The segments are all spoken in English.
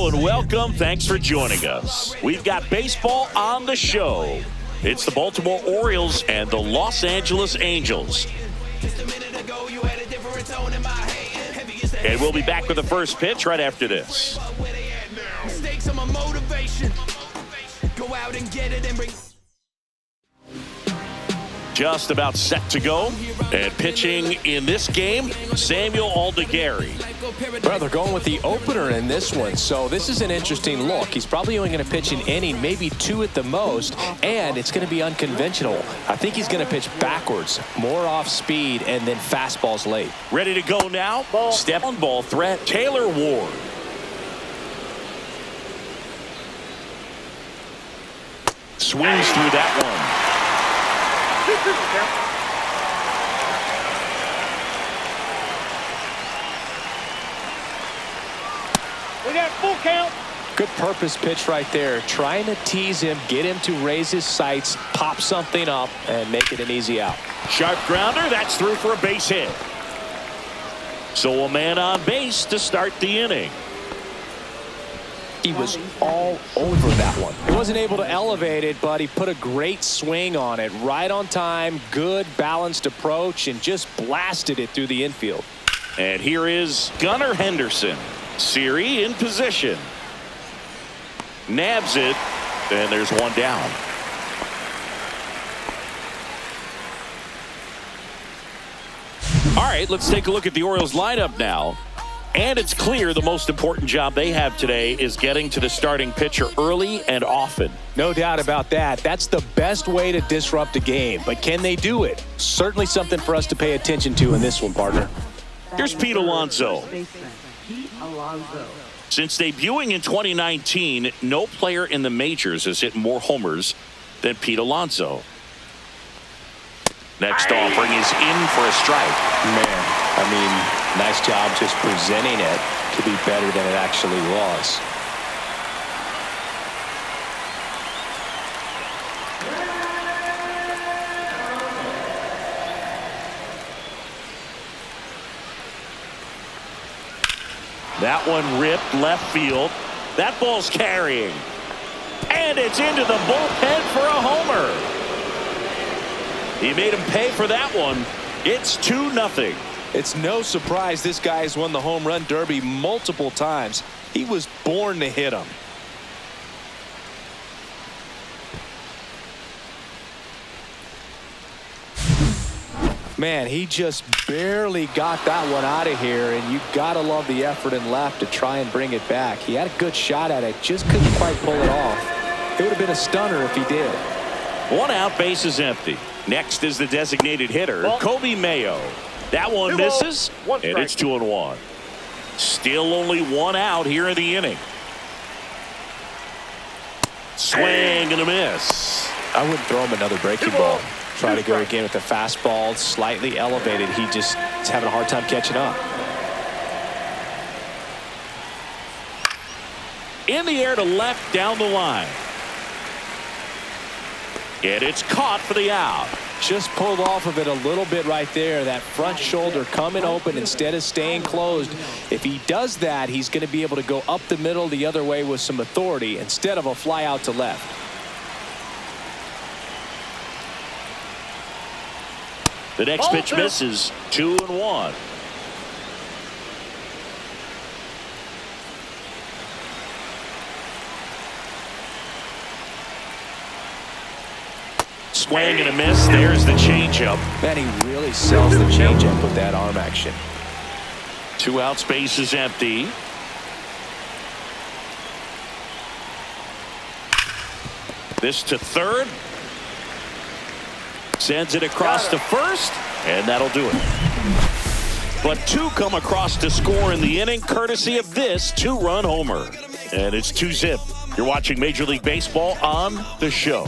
and welcome. Thanks for joining us. We've got baseball on the show. It's the Baltimore Orioles and the Los Angeles Angels. And we'll be back with the first pitch right after this. Just about set to go. And pitching in this game, Samuel Aldegari. Well, they're going with the opener in this one, so this is an interesting look. He's probably only going to pitch an inning, maybe two at the most, and it's going to be unconventional. I think he's going to pitch backwards, more off speed, and then fastballs late. Ready to go now. Step on ball threat, Taylor Ward. Swings through that one. We got full count. Good purpose pitch right there. Trying to tease him, get him to raise his sights, pop something up, and make it an easy out. Sharp grounder. That's through for a base hit. So a man on base to start the inning. He was all over that one. He wasn't able to elevate it, but he put a great swing on it. Right on time, good balanced approach, and just blasted it through the infield. And here is Gunnar Henderson. Siri in position. Nabs it, and there's one down. All right, let's take a look at the Orioles lineup now. And it's clear the most important job they have today is getting to the starting pitcher early and often. No doubt about that. That's the best way to disrupt a game. But can they do it? Certainly something for us to pay attention to in this one, partner. Here's Pete Alonso. Since debuting in 2019, no player in the majors has hit more homers than Pete Alonso. Next offering is in for a strike. Man, I mean, nice job just presenting it to be better than it actually was. That one ripped left field. That ball's carrying. And it's into the bullpen for a homer. He made him pay for that one. It's 2-0. It's no surprise this guy has won the home run derby multiple times. He was born to hit them. Man, he just barely got that one out of here, and you gotta love the effort in left to try and bring it back. He had a good shot at it, just couldn't quite pull it off. It would have been a stunner if he did. One out, base is empty. Next is the designated hitter, Kobe Mayo. That one misses, and it's 2-1. Still only one out here in the inning. Swing and a miss. I wouldn't throw him another breaking ball. Try to go again with the fastball, slightly elevated. He just is having a hard time catching up. In the air to left down the line. And it's caught for the out. Just pulled off of it a little bit right there. That front shoulder coming open instead of staying closed. If he does that, he's going to be able to go up the middle the other way with some authority instead of a fly out to left. The next pitch misses. 2-1. Swing and a miss. There's the changeup. Man, he really sells the changeup with that arm action. 2 out, space is empty. This to third. Sends it across to first, and that'll do it. But 2 come across to score in the inning, courtesy of this 2-run homer. And it's 2-zip. You're watching Major League Baseball on the show.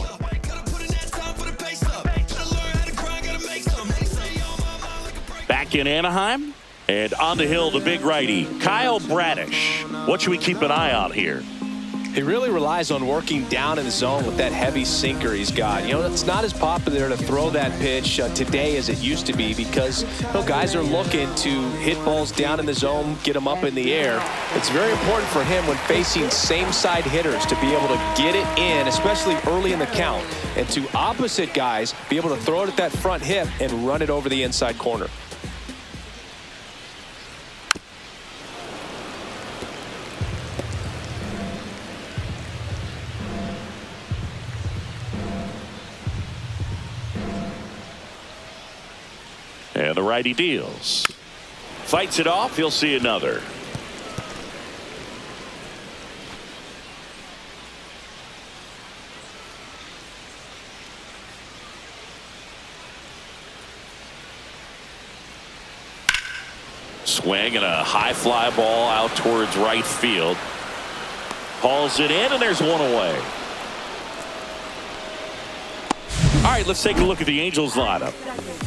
Back in Anaheim, and on the hill, the big righty, Kyle Bradish. What should we keep an eye on here? He really relies on working down in the zone with that heavy sinker he's got. You know, it's not as popular to throw that pitch today as it used to be because, you know, guys are looking to hit balls down in the zone, get them up in the air. It's very important for him when facing same-side hitters to be able to get it in, especially early in the count, and to opposite guys be able to throw it at that front hip and run it over the inside corner. And the righty deals. Fights it off. He'll see another. Swing and a high fly ball out towards right field. Hauls it in, and there's one away. All right, let's take a look at the Angels lineup.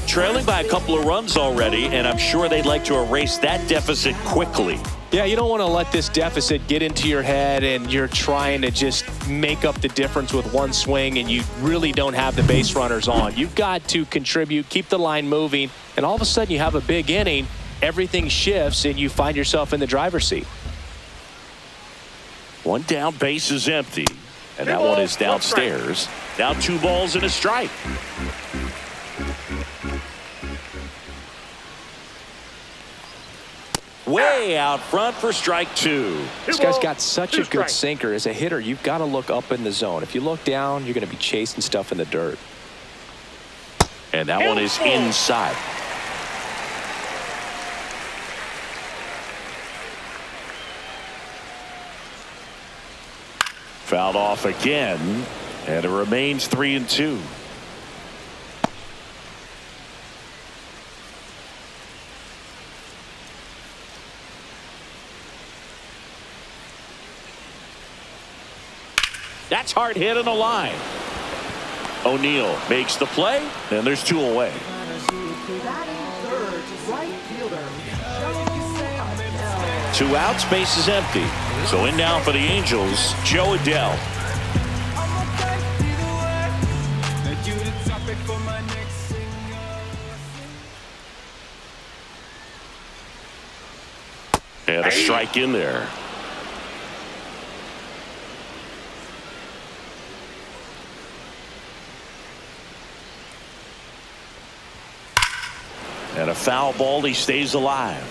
Trailing by a couple of runs already, and I'm sure they'd like to erase that deficit quickly. Yeah, you don't want to let this deficit get into your head and you're trying to just make up the difference with one swing and you really don't have the base runners on. You've got to contribute, keep the line moving, and all of a sudden you have a big inning, everything shifts, and you find yourself in the driver's seat. One down, base is empty. And that one is downstairs. Down 2 balls and a strike. Way out front for strike 2. This guy's got such a good sinker. As a hitter, you've got to look up in the zone. If you look down, you're going to be chasing stuff in the dirt. And that one is inside. Fouled off again, and it remains 3-2. That's hard hit on the line. O'Neill makes the play, and there's 2 away. Two outs, base is empty. So in now for the Angels, Joe Adell. And a strike in there. And a foul ball, he stays alive.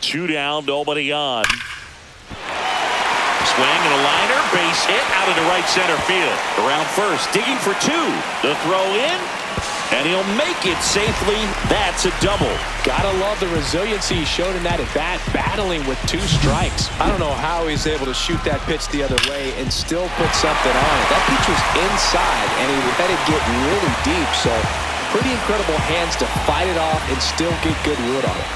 Two down, nobody on. Swing and a liner, base hit out into right center field. Around first, digging for 2. The throw in, and he'll make it safely. That's a double. Gotta love the resiliency he showed in that at bat, battling with 2 strikes. I don't know how he's able to shoot that pitch the other way and still put something on it. That pitch was inside, and he let it get really deep. So pretty incredible hands to fight it off and still get good wood on it.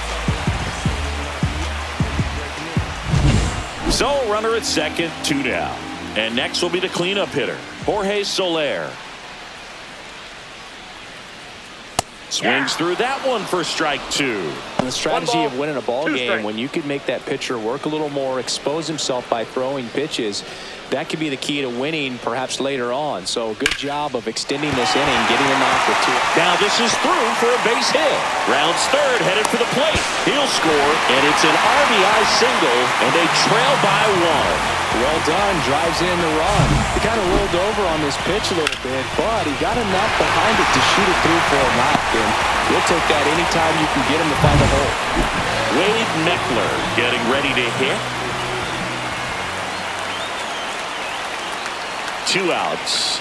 So runner at second, 2 down. And next will be the cleanup hitter, Jorge Soler. Swings through that one for strike 2. And the strategy of winning a ball game, when you could make that pitcher work a little more, expose himself by throwing pitches, that could be the key to winning perhaps later on. So good job of extending this inning, getting him out for 2. Now this is through for a base hit. Rounds third, headed for the plate. He'll score, and it's an RBI single, and they trail by 1. Well done, drives in the run. He kind of rolled over on this pitch a little bit, but he got enough behind it to shoot it through for a knock, and we'll take that anytime you can get him to find a hole. Wade Meckler getting ready to hit. 2 outs.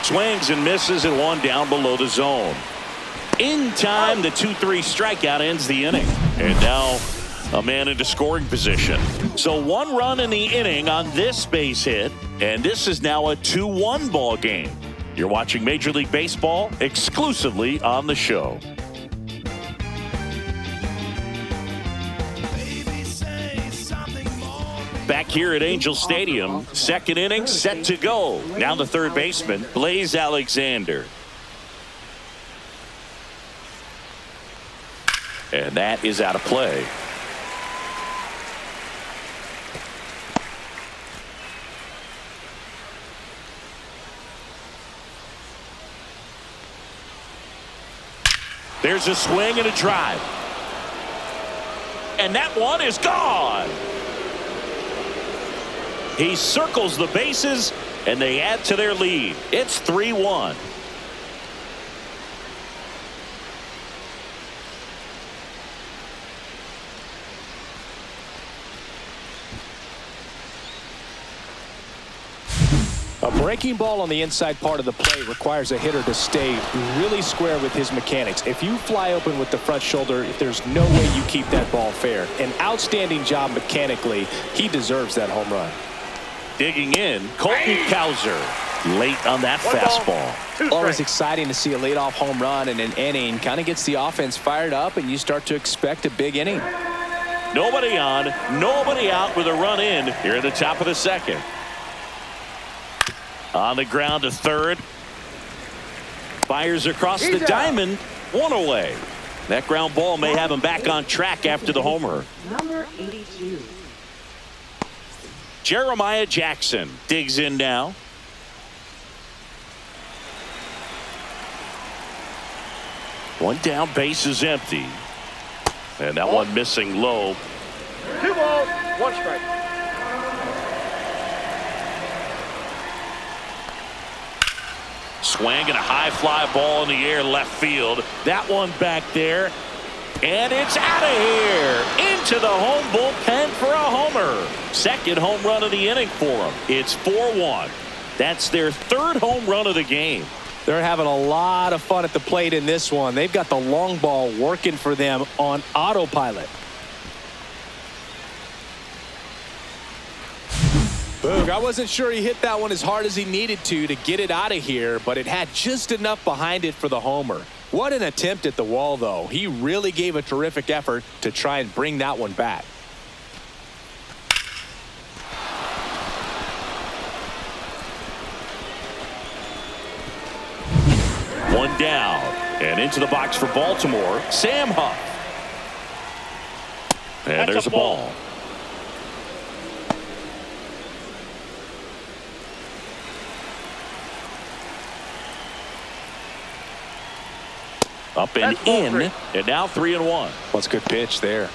Swings and misses and 1 down below the zone. In time, the 2-3 strikeout ends the inning. And now a man into scoring position. So 1 run in the inning on this base hit, and this is now a 2-1 ball game. You're watching Major League Baseball exclusively on the show. Back here at Angel Stadium, second inning set to go. Now the third baseman, Blaze Alexander. And that is out of play. There's a swing and a drive. And that one is gone. He circles the bases, and they add to their lead. It's 3-1. A breaking ball on the inside part of the plate requires a hitter to stay really square with his mechanics. If you fly open with the front shoulder, there's no way you keep that ball fair. An outstanding job mechanically. He deserves that home run. Digging in, Colton Cowser. Late on that fastball. Always exciting to see a leadoff home run in an inning. Kind of gets the offense fired up, and you start to expect a big inning. Nobody on, nobody out with a run in here at the top of the second. On the ground to third. Fires across the diamond. One away. That ground ball may have him back on track after the homer. Number 82. Jeremiah Jackson digs in now. One down, base is empty. And that one missing low. 2 balls, 1 strike. Swing and a high fly ball in the air left field. That one back there. And it's out of here. Into the home bullpen for a homer. Second home run of the inning for him. It's 4-1. That's their third home run of the game. They're having a lot of fun at the plate in this one. They've got the long ball working for them on autopilot. Boog, I wasn't sure he hit that one as hard as he needed to get it out of here, but it had just enough behind it for the homer. What an attempt at the wall, though. He really gave a terrific effort to try and bring that one back. One down and into the box for Baltimore, Sam Huff. And there's a ball. Up and in, and now 3-1. What's a good pitch there.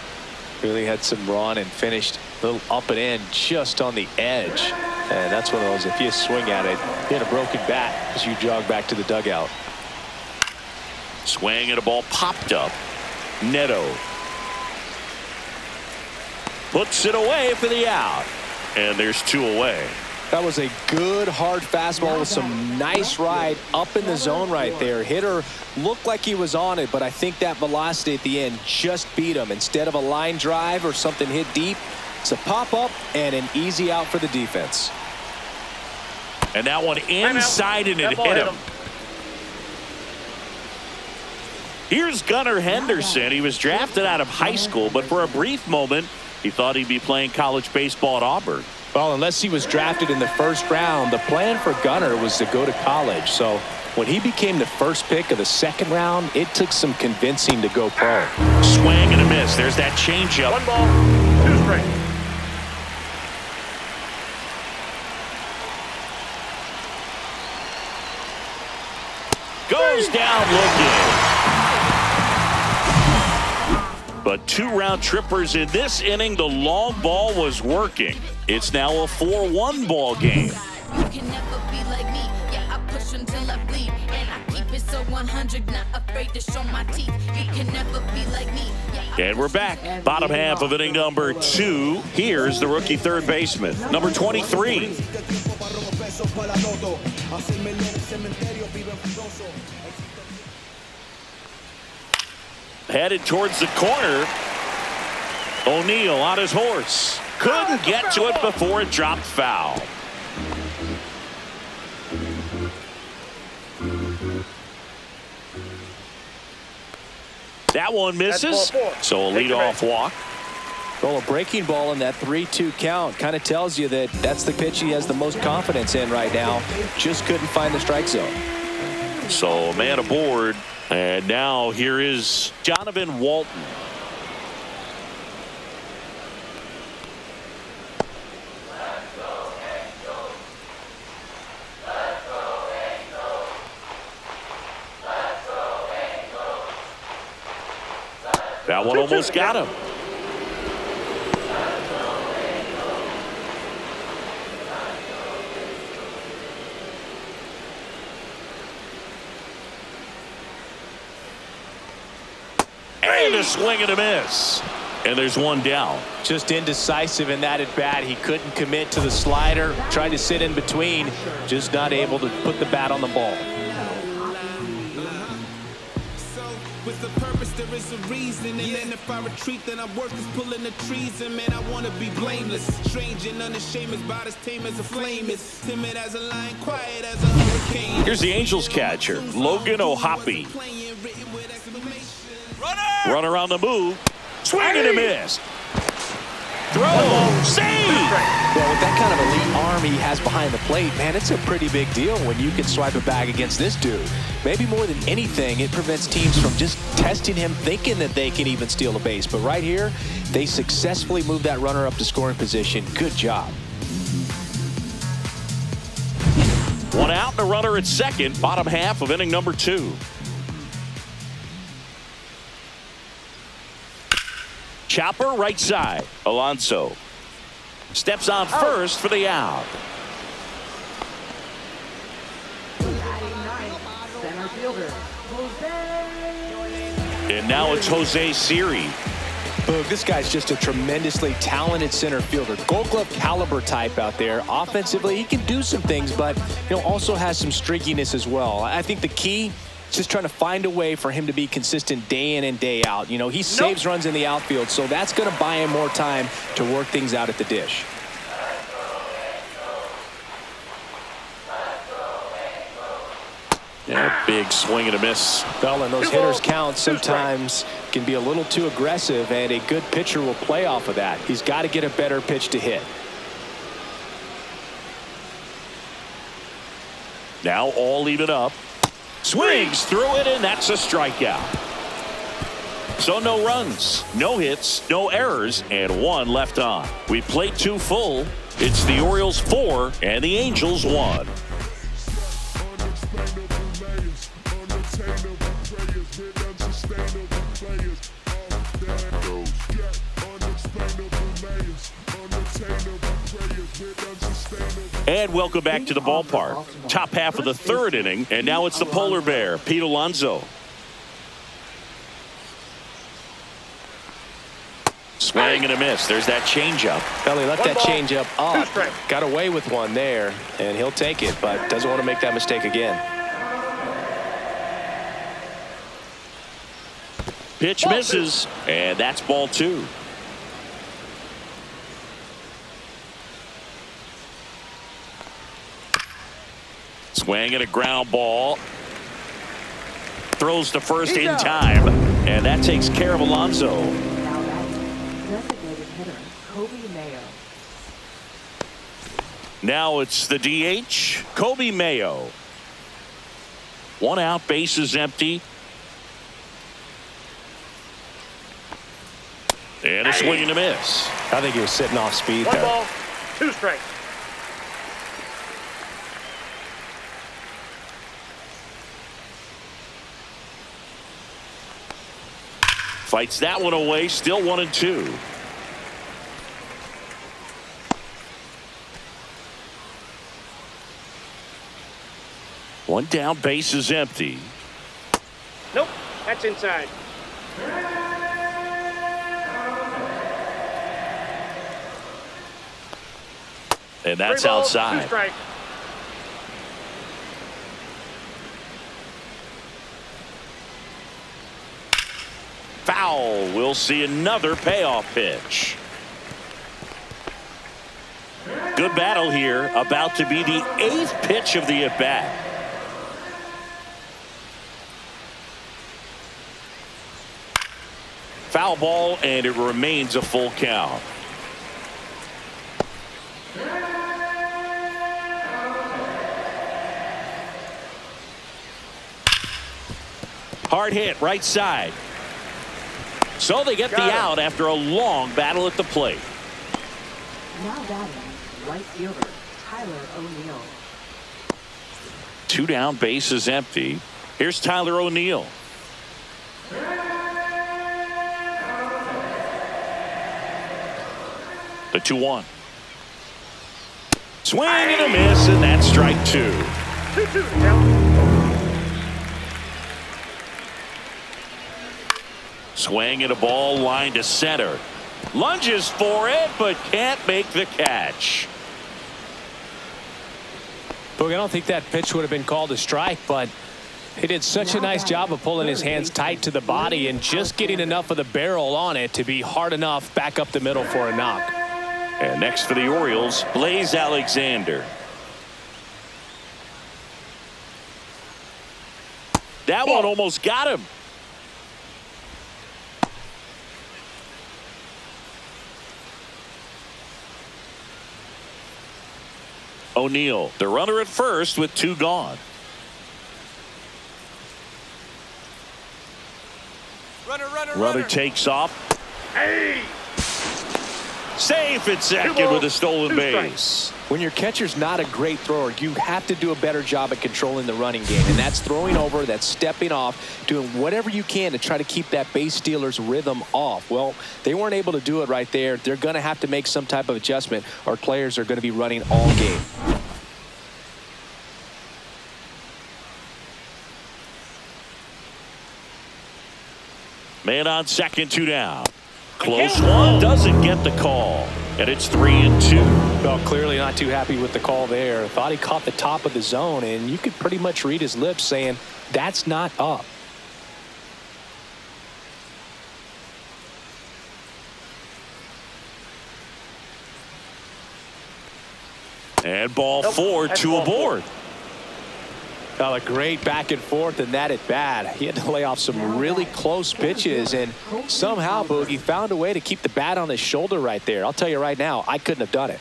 Really had some run and finished a little up and in just on the edge. And that's one of those, if you swing at it, hit a broken bat as you jog back to the dugout. Swing and a ball popped up. Neto puts it away for the out. And there's 2 away. That was a good hard fastball with some nice ride up in the zone right there. Hitter looked like he was on it, but I think that velocity at the end just beat him. Instead of a line drive or something hit deep, it's a pop up and an easy out for the defense. And that one inside and it hit him. Here's Gunnar Henderson. He was drafted out of high school, but for a brief moment, he thought he'd be playing college baseball at Auburn. Well, unless he was drafted in the first round, the plan for Gunnar was to go to college. So when he became the first pick of the second round, it took some convincing to go pro. Swing and a miss. There's that changeup. 1 ball, 2 strikes. Goes down looking. But 2 round trippers in this inning. The long ball was working. It's now a 4-1 ball game. You can never be like me. Yeah, I push until I bleed. And I keep it so 100, not afraid to show my teeth. You can never be like me. And we're back. Bottom half of inning number 2. Here's the rookie third baseman, number 23. Headed towards the corner. O'Neal on his horse. Couldn't get to it before it dropped foul. That one misses. So a leadoff walk. Well, a breaking ball in that 3-2 count kind of tells you that that's the pitch he has the most confidence in right now. Just couldn't find the strike zone. So a man aboard And now here is Donovan Walton. That one almost got him. And a swing and a miss. And there's one down. Just indecisive in that at bat. He couldn't commit to the slider. Tried to sit in between. Just not able to put the bat on the ball. With the purpose, there is a reason. And then if I retreat, then I'm worth is pulling the trees. And man, I want to be blameless. Strange and unashamed, about as tame as a flame is. Timid as a lion, quiet as a hurricane. Here's the Angels catcher, Logan O'Hoppe. Runner on the move. Swing and a miss. Throw. Save. Well, with that kind of elite arm he has behind the plate, man, it's a pretty big deal when you can swipe a bag against this dude. Maybe more than anything, it prevents teams from just testing him, thinking that they can even steal a base. But right here, they successfully moved that runner up to scoring position. Good job. One out and a runner at second. Bottom half of inning number 2. Chopper right side. Alonso steps on first for the out. And now it's Jose Siri. Boog, this guy's just a tremendously talented center fielder. Gold Glove caliber type out there. Offensively, he can do some things, but also has some streakiness as well. I think the key is just trying to find a way for him to be consistent day in and day out. He saves runs in the outfield, so that's going to buy him more time to work things out at the dish. Yeah, big swing and a miss. Well, and those hitters count sometimes can be a little too aggressive, and a good pitcher will play off of that. He's got to get a better pitch to hit. Now all even up. Swings through it, and that's a strikeout. So no runs, no hits, no errors, and 1 left on. We played 2 full. It's the Orioles 4 and the Angels 1. And welcome back to the ballpark. Top half of the 3rd inning, and now it's the polar bear, Pete Alonso. Swing and a miss. There's that changeup. Well, he left that changeup up. Got away with one there, and he'll take it, but doesn't want to make that mistake again. Pitch misses, and that's ball 2. Swing and a ground ball. Throws to first in time, and that takes care of Alonso. Now that's designated hitter Kobe Mayo. Now it's the DH, Kobe Mayo. 1 out, bases empty. And a swing and a miss. I think he was sitting off speed 1 there. ball, 2 strikes. Fights that one away, still 1-2. One down, base is empty. Nope, that's inside. And that's 3 balls, outside. 2 strikes. Foul. We'll see another payoff pitch. Good battle here. About to be the 8th pitch of the at-bat. Foul ball, and it remains a full count. Hard hit right side. So they get the out after a long battle at the plate. Now batting, right fielder, Tyler O'Neill. 2 down, bases empty. Here's Tyler O'Neill. The 2-1. Swing and a miss, and that's strike 2. 2-2 to count. Swing and a ball line to center. Lunges for it, but can't make the catch. Boog, I don't think that pitch would have been called a strike, but he did such a nice job of pulling his hands tight to the body and just getting enough of the barrel on it to be hard enough back up the middle for a knock. And next for the Orioles, Blaze Alexander. That one almost got him. O'Neill, the runner at first with 2 gone. Runner takes off. Hey! Safe at second with a stolen base. When your catcher's not a great thrower, you have to do a better job at controlling the running game. And that's throwing over, that's stepping off, doing whatever you can to try to keep that base stealer's rhythm off. Well, they weren't able to do it right there. They're going to have to make some type of adjustment, or players are going to be running all game. Man on second, 2 down. Close one, doesn't get the call. And it's 3-2. Well, clearly not too happy with the call there. Thought he caught the top of the zone, and you could pretty much read his lips saying, that's not up. And ball 4, 2 aboard. Well, a great back and forth in that at bat. He had to lay off some really close pitches, and somehow Boogie found a way to keep the bat on his shoulder right there. I'll tell you right now, I couldn't have done it.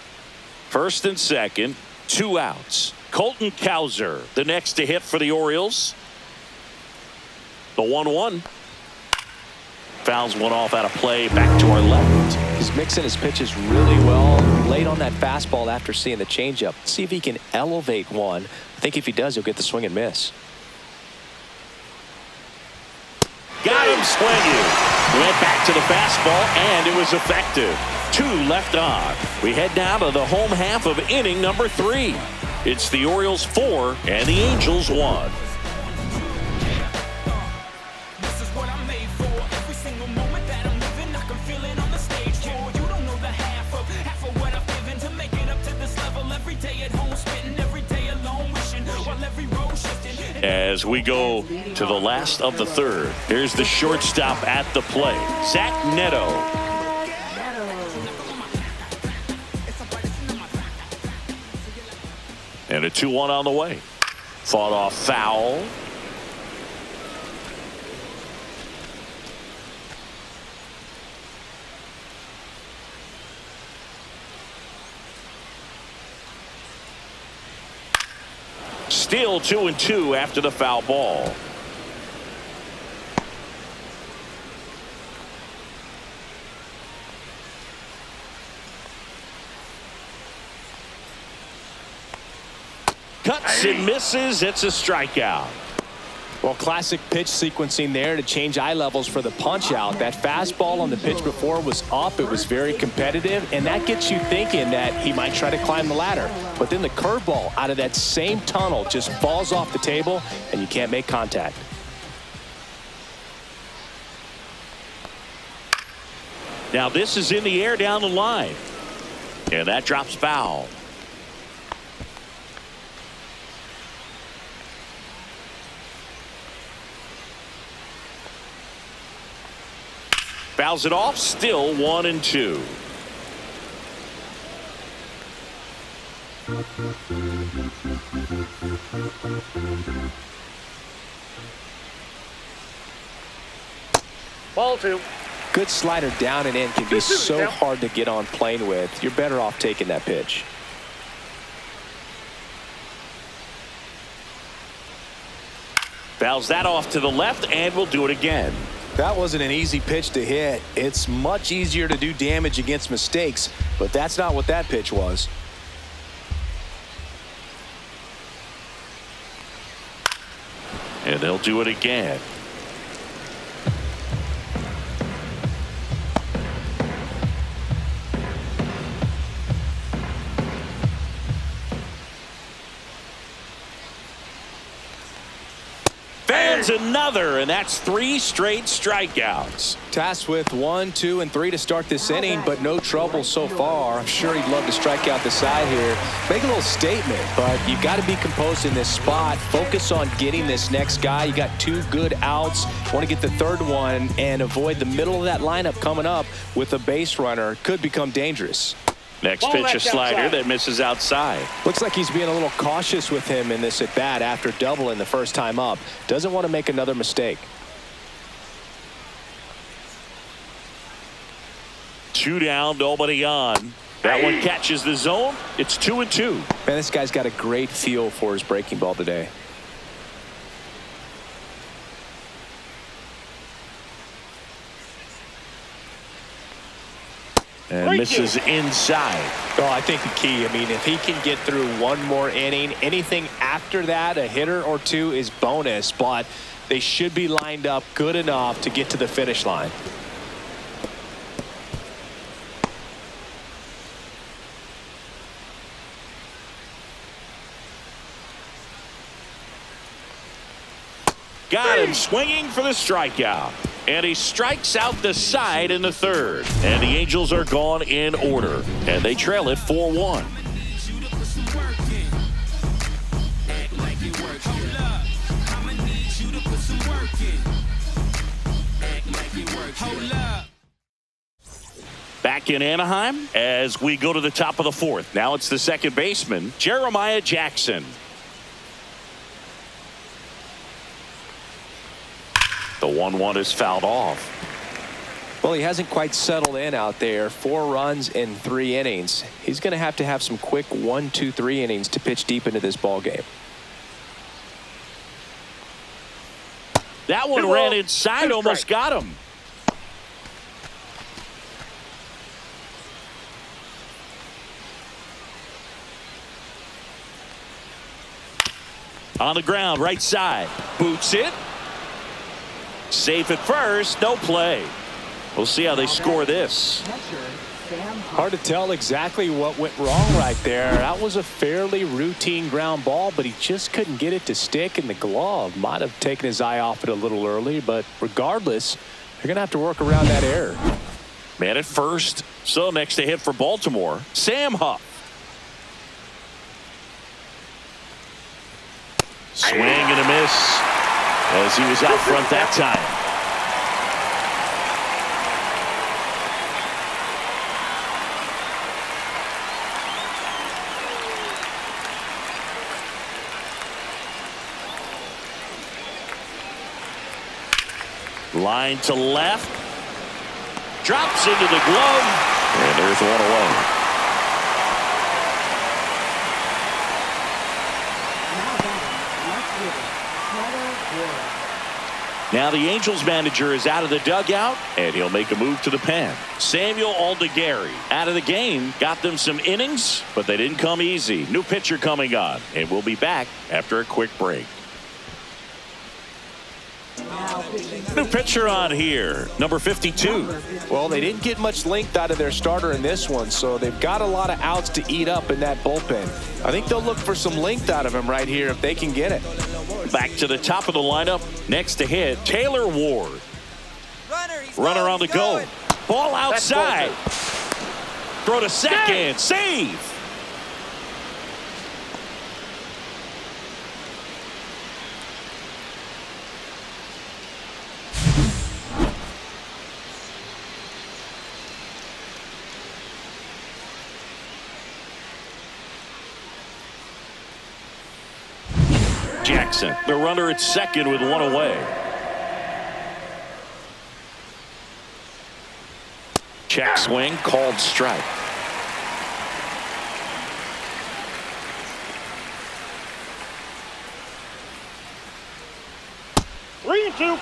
First and second, 2 outs. Colton Cowser, the next to hit for the Orioles. The 1-1. Fouls one off out of play, back to our left. He's mixing his pitches really well. Late on that fastball after seeing the changeup. See if he can elevate one. I think if he does, he'll get the swing and miss. Got him swinging. Went back to the fastball, and it was effective. 2 left on. We head now to the home half of inning number 3. It's the Orioles 4 and the Angels 1. As we go to the last of the third, here's the shortstop at the plate, Zach Neto. And a 2-1 on the way. Fought off foul. Still 2-2 after the foul ball. Cuts and misses. It's a strikeout. Well, classic pitch sequencing there to change eye levels for the punch out. That fastball on the pitch before was up. It was very competitive, and that gets you thinking that he might try to climb the ladder. But then the curveball out of that same tunnel just falls off the table, and you can't make contact. Now this is in the air down the line. And that drops foul. Fouls it off, still 1-2. Ball 2. Good slider down and in can be so hard to get on plane with. You're better off taking that pitch. Fouls that off to the left and will do it again. That wasn't an easy pitch to hit. It's much easier to do damage against mistakes, but that's not what that pitch was. And they'll do it again. Another, and that's 3 straight strikeouts. Tasked with 1, 2, and 3 to start this inning, but no trouble so far. I'm sure he'd love to strike out the side here. Make a little statement, but you got to be composed in this spot. Focus on getting this next guy. You got 2 good outs. Want to get the third one and avoid the middle of that lineup coming up with a base runner. Could become dangerous. Next pitch, a slider that misses outside. Looks like he's being a little cautious with him in this at bat after doubling the first time up. Doesn't want to make another mistake. 2 down, nobody on. That one catches the zone. It's 2-2. Man, this guy's got a great feel for his breaking ball today. And misses inside. Oh, I think the key, I mean, if he can get through one more inning, anything after that, a hitter or 2 is bonus, but they should be lined up good enough to get to the finish line. Got him swinging for the strikeout. And he strikes out the side in the third. And the Angels are gone in order. And they trail it 4-1. Back in Anaheim as we go to the top of the 4th. Now it's the second baseman, Jeremiah Jackson. The 1-1 is fouled off. Well, he hasn't quite settled in out there. 4 runs in 3 innings. He's going to have some quick 1, 2, 3 innings to pitch deep into this ball game. That one ran inside, almost got him. On the ground, right side. Boots it. Safe at first, no play. We'll see how they score this. Hard to tell exactly what went wrong right there. That was a fairly routine ground ball, but he just couldn't get it to stick in the glove. Might have taken his eye off it a little early, but regardless, they're going to have to work around that error. Man at first. So next to hit for Baltimore, Sam Huff. Swing and a miss as he was out front that time. Line to left. Drops into the glove. And there's one away. Now the Angels manager is out of the dugout, and he'll make a move to the pen. Samuel Aldegari out of the game. Got them some innings, but they didn't come easy. New pitcher coming on, and we'll be back after a quick break. New pitcher on here, number 52. Well, they didn't get much length out of their starter in this one, so they've got a lot of outs to eat up in that bullpen. I think they'll look for some length out of him right here if they can get it. Back to the top of the lineup. Next to hit, Taylor Ward. Runner on the go. Ball outside. Throw to second. Save. Jackson, the runner at second with one away. Check swing, called strike. 22.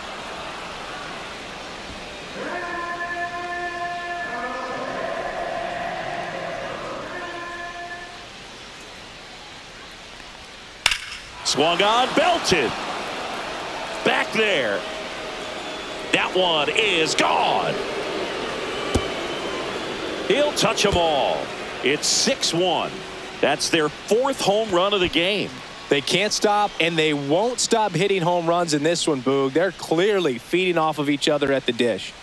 Swung on, belted. Back there. That one is gone. He'll touch them all. It's 6-1. That's their 4th home run of the game. They can't stop, and they won't stop hitting home runs in this one, Boog. They're clearly feeding off of each other at the dish.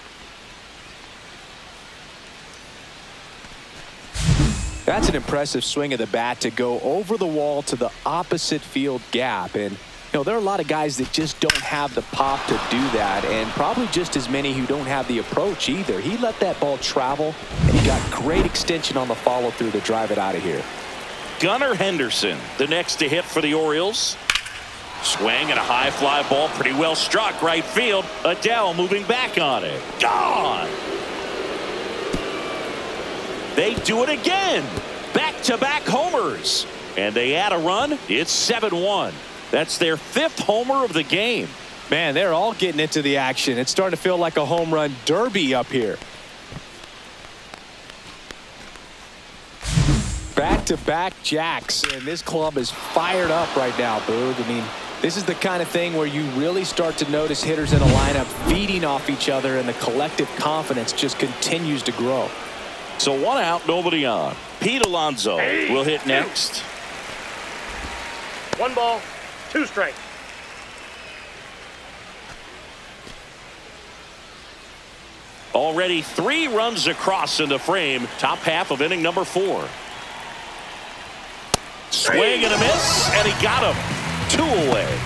That's an impressive swing of the bat to go over the wall to the opposite field gap. And, there are a lot of guys that just don't have the pop to do that, and probably just as many who don't have the approach either. He let that ball travel, and he got great extension on the follow-through to drive it out of here. Gunnar Henderson, the next to hit for the Orioles. Swing and a high fly ball, pretty well struck right field. Adele moving back on it. Gone! They do it again. Back-to-back homers. And they add a run. It's 7-1. That's their 5th homer of the game. Man, they're all getting into the action. It's starting to feel like a home run derby up here. Back-to-back jacks, and this club is fired up right now, Boog. I mean, this is the kind of thing where you really start to notice hitters in a lineup feeding off each other, and the collective confidence just continues to grow. So 1 out, nobody on. Pete Alonso will hit next. 1 ball, 2 strikes. Already 3 runs across in the frame. Top half of inning number 4. Swing and a miss, and he got him. 2 away.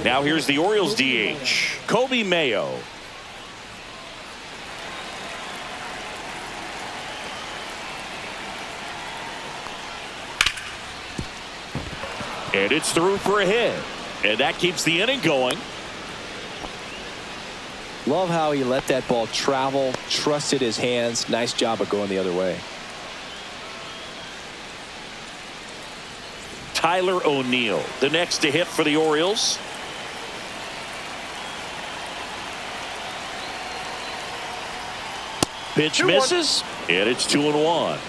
Now here's the Orioles DH, Kobe Mayo. And it's through for a hit. And that keeps the inning going. Love how he let that ball travel, trusted his hands. Nice job of going the other way. Tyler O'Neill, the next to hit for the Orioles. Pitch misses, and it's 2-1.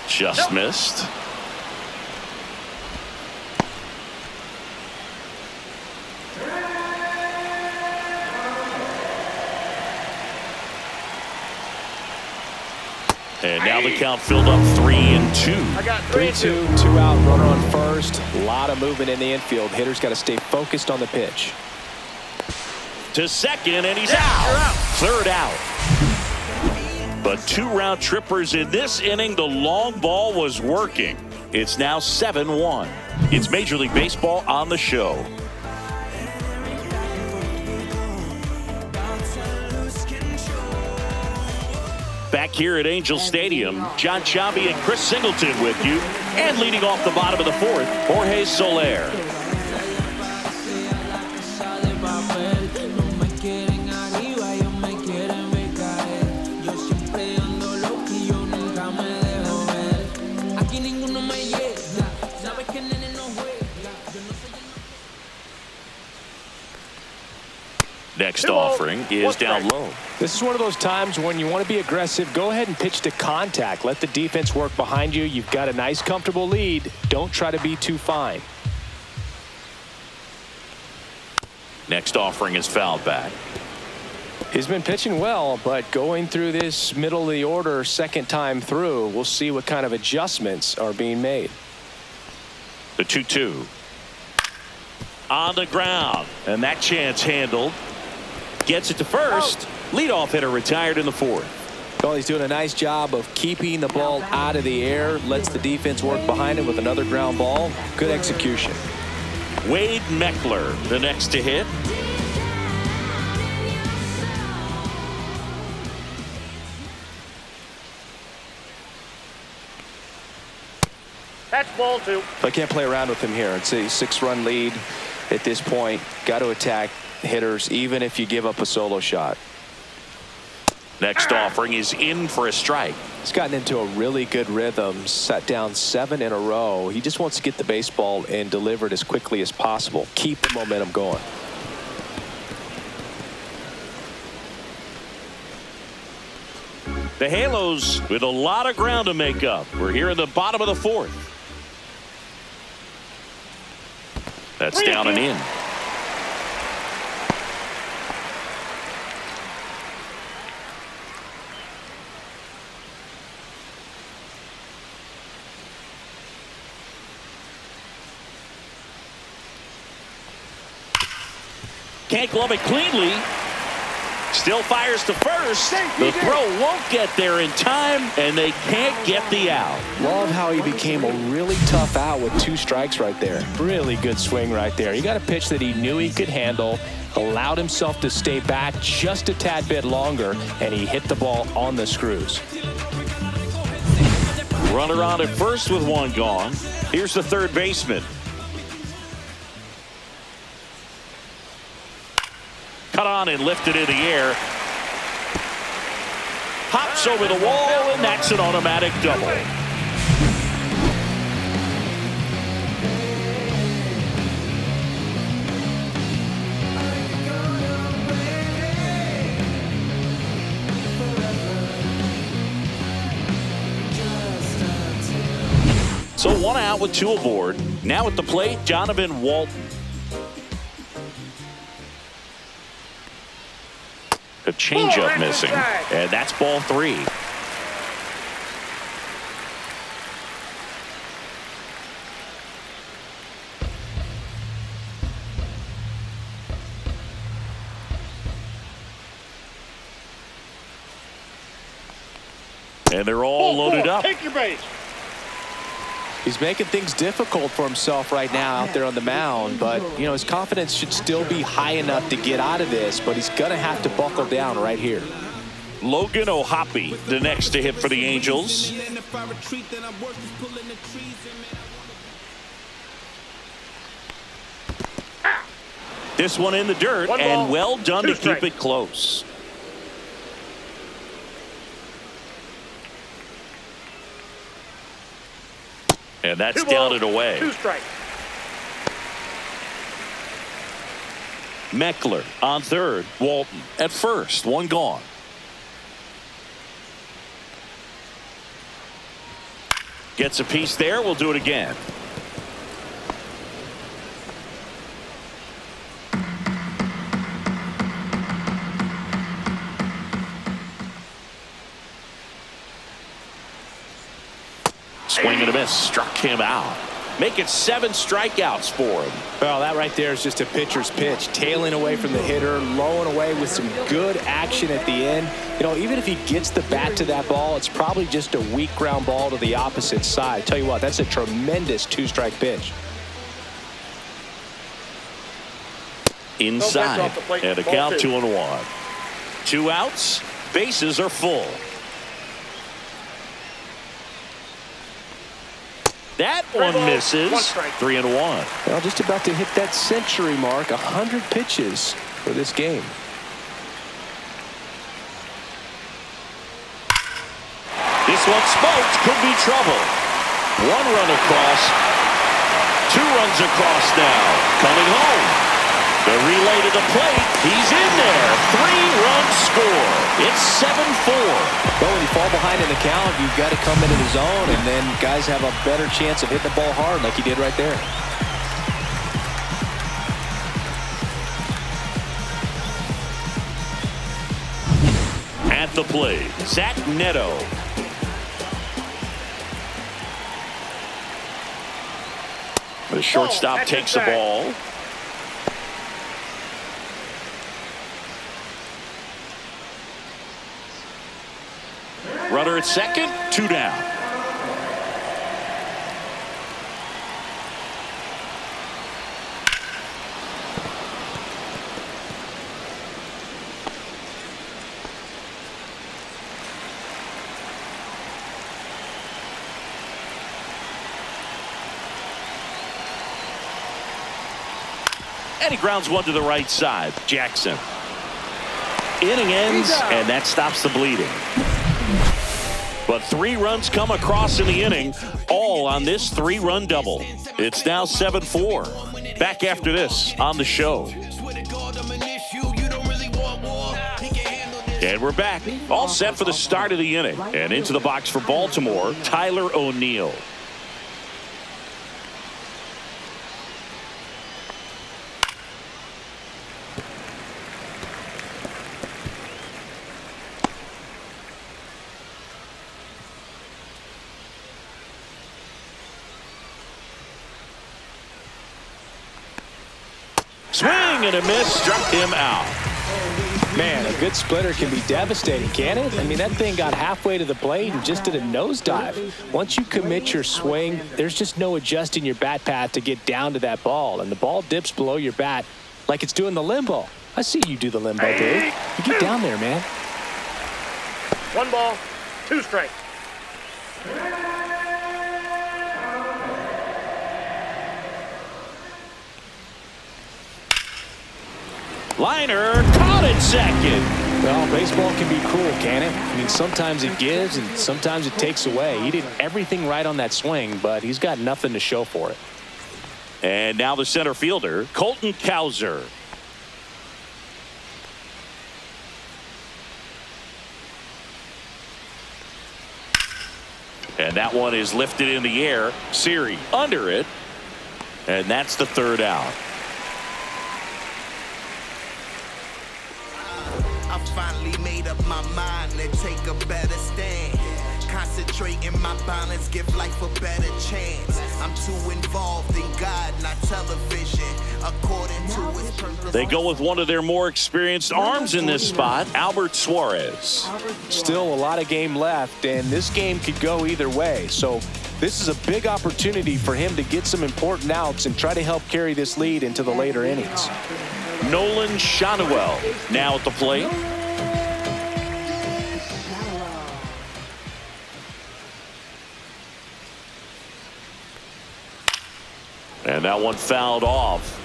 Just missed. And now the count filled up 3-2. I got 3-2, 2 out, runner on first. A lot of movement in the infield. Hitters got to stay focused on the pitch. To second, and he's out. 3rd out. But 2 round trippers in this inning. The long ball was working. It's now 7-1. It's Major League Baseball on the show. Back here at Angel Stadium, John Chambi and Chris Singleton with you. And leading off the bottom of the 4th, Jorge Soler. Next offering is down low. This is one of those times when you want to be aggressive. Go ahead and pitch to contact. Let the defense work behind you. You've got a nice, comfortable lead. Don't try to be too fine. Next offering is fouled back. He's been pitching well, but going through this middle of the order second time through, we'll see what kind of adjustments are being made. The 2-2. On the ground, and that chance handled. Gets it to first. Leadoff hitter retired in the 4th. Well, he's doing a nice job of keeping the ball out of the air. Lets the defense work behind him with another ground ball. Good execution. Wade Meckler, the next to hit. That's ball 2. I can't play around with him here. It's a 6-run lead at this point. Got to attack hitters even if you give up a solo shot. Next offering is in for a strike. He's gotten into a really good rhythm, set down 7 in a row. He just wants to get the baseball and deliver it as quickly as possible. Keep the momentum going. The Halos with a lot of ground to make up. We're here in the bottom of the 4th. That's down and in. Can't glove it cleanly. Still fires to first. The throw won't get there in time, and they can't get the out. Love how he became a really tough out with 2 strikes right there. Really good swing right there. He got a pitch that he knew he could handle, allowed himself to stay back just a tad bit longer, and he hit the ball on the screws. Runner on at first with 1 gone. Here's the third baseman. Cut on and lifted in the air. Hops over the wall, and that's an automatic double. So 1 out with 2 aboard. Now at the plate, Jonathan Walton. A changeup missing, and that's ball 3. And they're all loaded up. Take your base. He's making things difficult for himself right now out there on the mound, but you know his confidence should still be high enough to get out of this, but he's gonna have to buckle down right here. Logan O'Hoppe, the next to hit for the Angels. This one in the dirt, and well done to keep it close. And that's down and away. 2 strikes. Meckler on third. Walton at first. 1 gone. Gets a piece there. We'll do it again. Swing and a miss. Struck him out. Make it 7 strikeouts for him. Well, that right there is just a pitcher's pitch. Tailing away from the hitter, lowing away with some good action at the end. You know, even if he gets the bat to that ball, it's probably just a weak ground ball to the opposite side. Tell you what, that's a tremendous 2-strike pitch. Inside. And a count 2-1. 2 outs. Bases are full. That one misses. 3-1. Well, just about to hit that century mark. 100 pitches for this game. This one smoked. Could be trouble. 1 run across. 2 runs across now. Coming home. The relay to the plate. He's in there. 3-run score. It's 7-4. Well, when you fall behind in the count, you've got to come into the zone, and then guys have a better chance of hitting the ball hard like he did right there. At the plate, Zach Neto. The shortstop takes the ball. Runner at second, 2 down. And he grounds one to the right side. Jackson. Inning ends, and that stops the bleeding. But 3 runs come across in the inning, all on this 3-run double. It's now 7-4. Back after this on the show. And we're back, all set for the start of the inning. And into the box for Baltimore, Tyler O'Neill. Swing and a miss, struck him out. Man, a good splitter can be devastating, can't it? I mean, that thing got halfway to the plate and just did a nosedive. Once you commit your swing, there's just no adjusting your bat path to get down to that ball. And the ball dips below your bat like it's doing the limbo. I see you do the limbo, Dave. You get down there, man. 1 ball, 2 strikes. Liner caught at second. Well, baseball can be cruel, can it? I mean, sometimes it gives and sometimes it takes away. He did everything right on that swing, but he's got nothing to show for it. And now the center fielder, Colton Cowser. And that one is lifted in the air. Siri under it. And that's the 3rd out. I finally made up my mind to take a better stand. Concentrate in my balance, give life a better chance. I'm too involved in God, not television. According to his purpose. They go with one of their more experienced arms in this spot, Albert Suarez. Still a lot of game left, and this game could go either way. So this is a big opportunity for him to get some important outs and try to help carry this lead into the later innings. Nolan Shanuel now at the plate. And that one fouled off.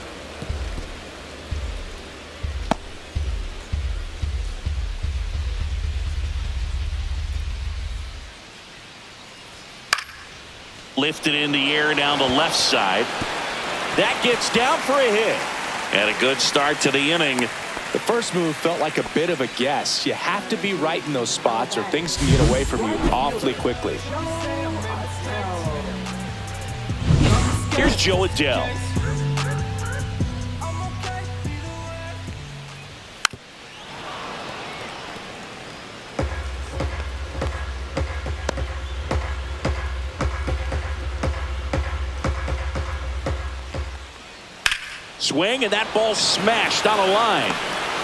Lifted in the air down the left side. That gets down for a hit. And a good start to the inning. The first move felt like a bit of a guess. You have to be right in those spots or things can get away from you awfully quickly. Here's Joe Adele. Swing, and that ball smashed on a line.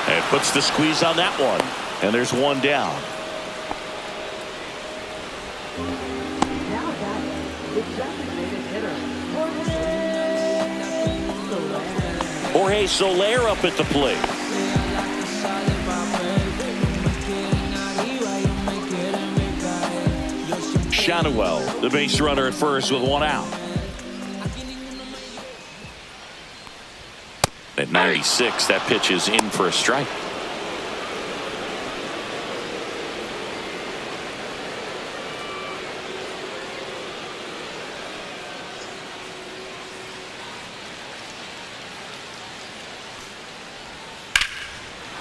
And puts the squeeze on that one. And there's one down. Now batting, the designated hitter, Jorge Soler up at the plate. Shanuel, the base runner at first with 1 out. At 96, that pitch is in for a strike.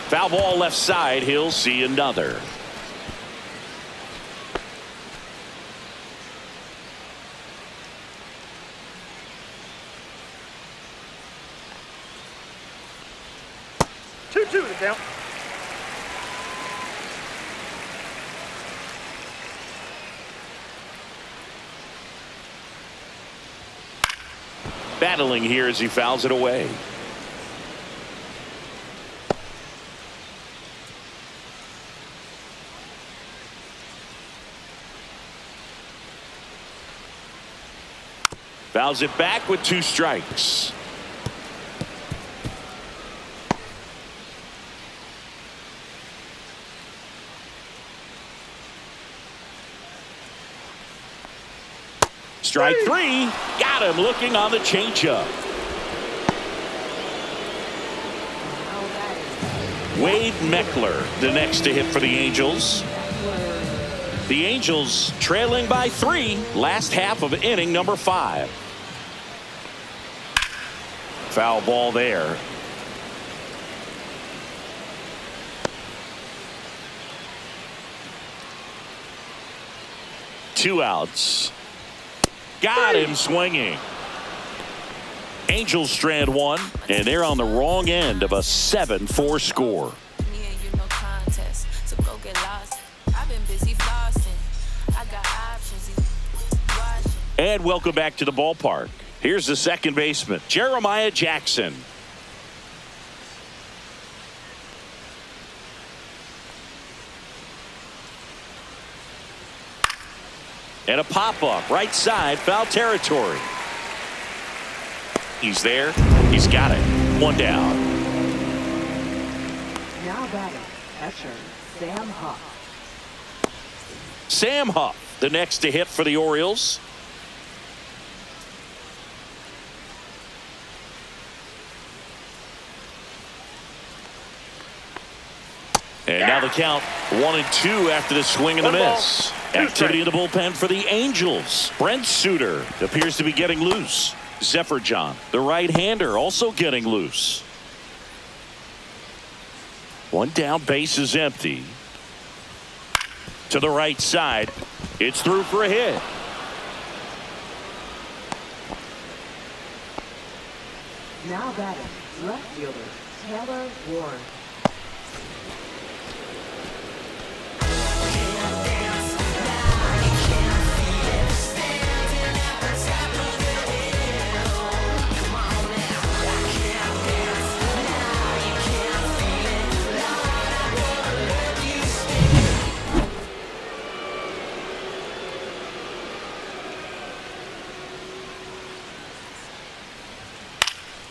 Foul ball left side. He'll see another. 2-2 to count. Battling here as he fouls it away. Fouls it back with 2 strikes. Strike 3. Got him looking on the changeup. Wade Meckler, the next to hit for the Angels. The Angels trailing by 3, last half of inning number 5. Foul ball there. Two outs. Got him swinging. Angels strand 1, and they're on the wrong end of a 7-4 score. And welcome back to the ballpark. Here's the second baseman, Jeremiah Jackson. And a pop-up, right side, foul territory. He's there. He's got it. 1 down. Now batting, catcher Sam Huff. Sam Huff, the next to hit for the Orioles. And now the count 1-2 after the swing and the miss. Activity in the bullpen for the Angels. Brent Suter appears to be getting loose. Zephyr John, the right-hander, also getting loose. 1 down, base is empty. To the right side. It's through for a hit. Now batting, left fielder Taylor Ward.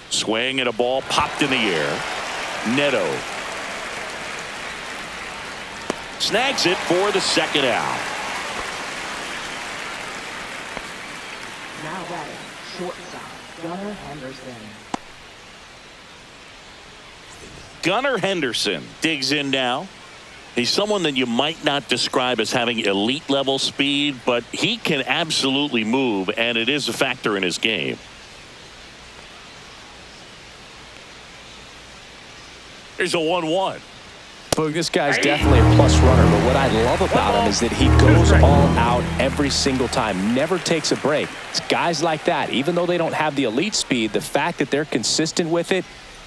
Swing and a ball popped in the air. Neto snags it for the second out. Now batting, shortstop Gunnar Henderson. Gunnar Henderson digs in now. He's someone that you might not describe as having elite level speed, but he can absolutely move, and it is a factor in his game. Here's a 1-1. Boog, this guy's definitely a plus runner, but what I love about him is that he goes all out every single time, never takes a break. It's guys like that, even though they don't have the elite speed, the fact that they're consistent with it,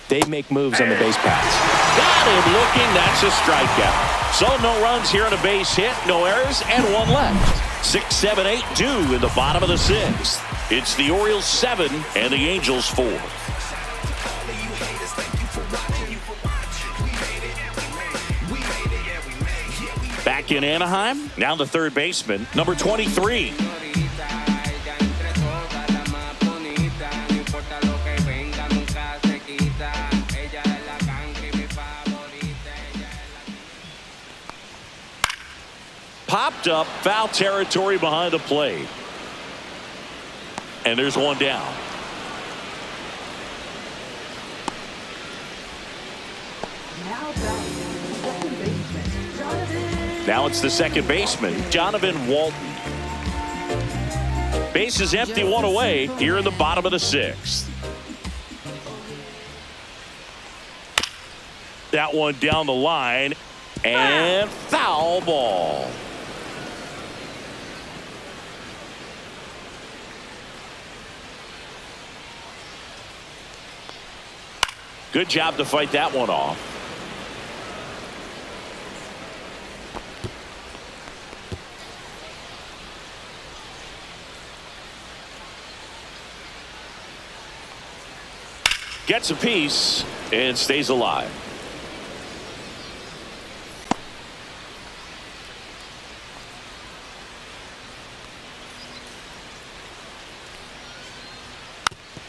they make moves on the base paths. Got him looking. That's a strikeout. So no runs here on a base hit, no errors, and 1 left. 6, 7, 8 due in the bottom of the 6th. It's the Orioles 7 and the Angels 4. Back in Anaheim, now the third baseman, number 23. Popped up, foul territory behind the plate. And there's 1 down. Now batting, second baseman Jonathan. Now it's the second baseman, Jonathan Walton. Base is empty, 1 away here in the bottom of the 6th. That one down the line, and foul ball. Good job to fight that one off. Gets a piece and stays alive.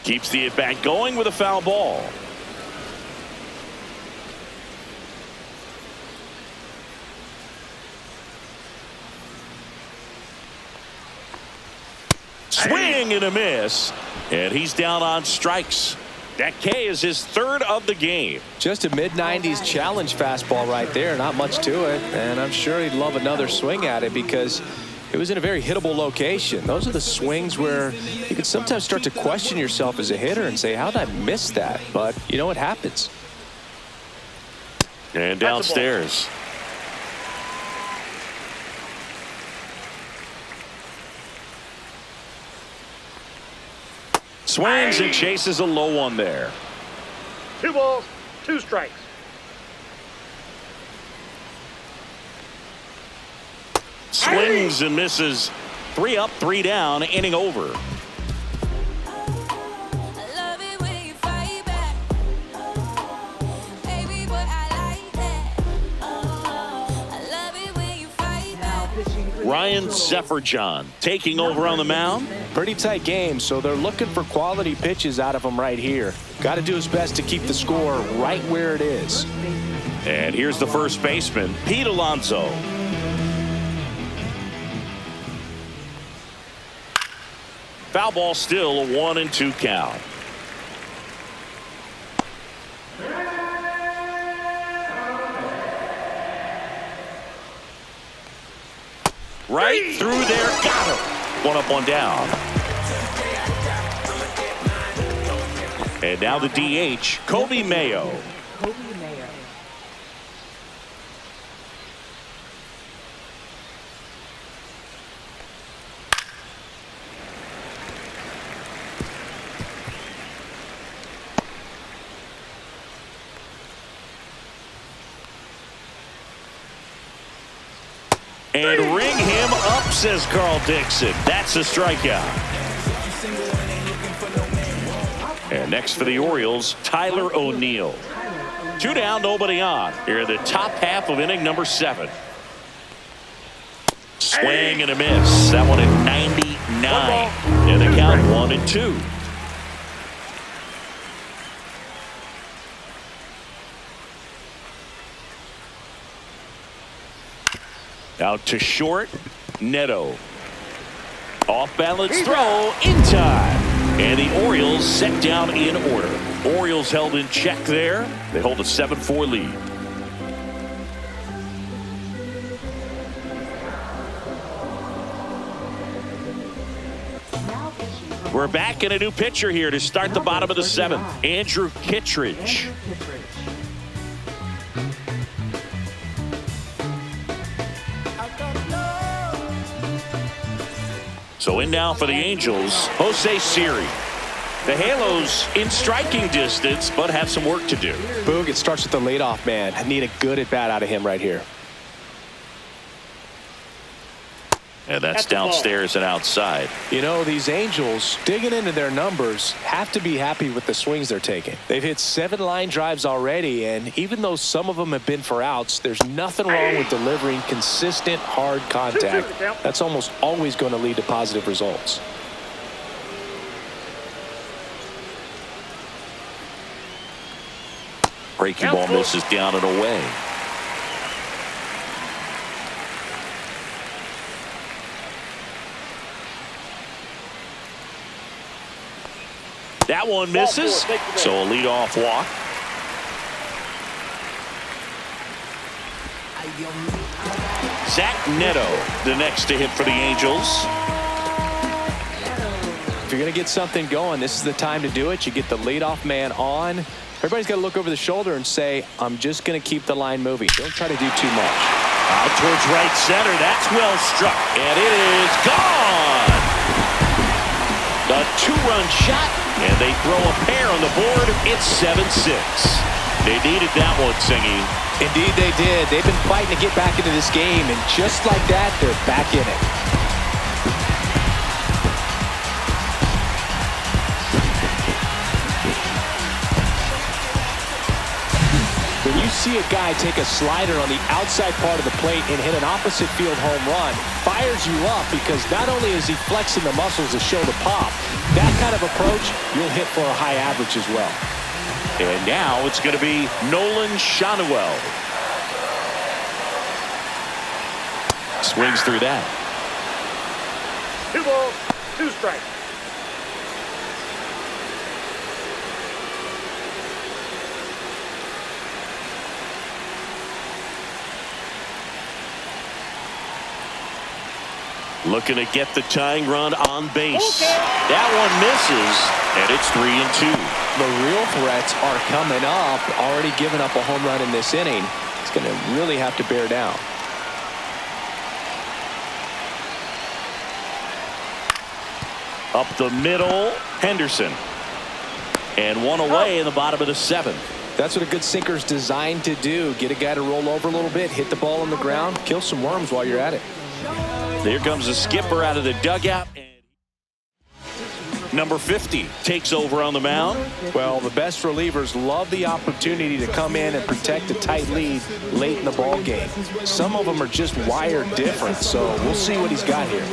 Keeps the at-bat going with a foul ball. Swing and a miss, and he's down on strikes. That K is his third of the game. Just a mid-90s challenge fastball right there. Not much to it. And I'm sure he'd love another swing at it because it was in a very hittable location. Those are the swings where you can sometimes start to question yourself as a hitter and say, how did I miss that? But you know what happens. And downstairs. Swings and chases a low one there. 2 balls, 2 strikes. Swings and misses. 3 up, 3 down, inning over. Ryan Zefferjohn taking over on the mound. Pretty tight game, so they're looking for quality pitches out of him right here. Got to do his best to keep the score right where it is. And here's the first baseman, Pete Alonso. Foul ball, still a 1-2 count. Right through there, got him. 1 up, 1 down. And now the DH, Kobe Mayo. Kobe Mayo. And ring him up, says Carl Dixon. That's a strikeout. And next for the Orioles, Tyler O'Neill. 2 down, nobody on. Here in the top half of inning number 7. Swing and a miss. That one at 99. And the count 1-2. Out to short, Neto. Off balance throw in time. And the Orioles set down in order. Orioles held in check there. They hold a 7-4 lead. We're back in a new pitcher here to start the bottom of the 7th. Andrew Kittredge. So in now for the Angels, Jose Siri. The Halos in striking distance, but have some work to do. Boog, it starts with the leadoff man. I need a good at-bat out of him right here. And that's downstairs and outside. You know, these Angels, digging into their numbers, have to be happy with the swings they're taking. They've hit 7 line drives already, and even though some of them have been for outs, there's nothing wrong with delivering consistent, hard contact. That's almost always going to lead to positive results. Breaking ball misses down and away. That one misses, so a leadoff walk. Zach Neto, the next to hit for the Angels. If you're going to get something going, this is the time to do it. You get the leadoff man on. Everybody's got to look over the shoulder and say, I'm just going to keep the line moving. Don't try to do too much. Out towards right center. That's well struck. And it is gone. A 2-run shot, and they throw a pair on the board. It's 7-6. They needed that one, Singy. Indeed they did. They've been fighting to get back into this game, and just like that, they're back in it. When you see a guy take a slider on the outside part of the plate and hit an opposite field home run, fires you up because not only is he flexing the muscles to show the pop, that kind of approach, you'll hit for a high average as well. And now it's going to be Nolan Schanuel. Swings through that. 2 balls, 2 strikes. Looking to get the tying run on base. That one misses, and it's 3-2. The real threats are coming up. Already giving up a home run in this inning. It's going to really have to bear down. Up the middle, Henderson. And one away in the bottom of the 7th. That's what a good sinker's designed to do. Get a guy to roll over a little bit, hit the ball on the ground, kill some worms while you're at it. Here comes the skipper out of the dugout. Number 50 takes over on the mound. Well, the best relievers love the opportunity to come in and protect a tight lead late in the ball game. Some of them are just wired different, so we'll see what he's got here.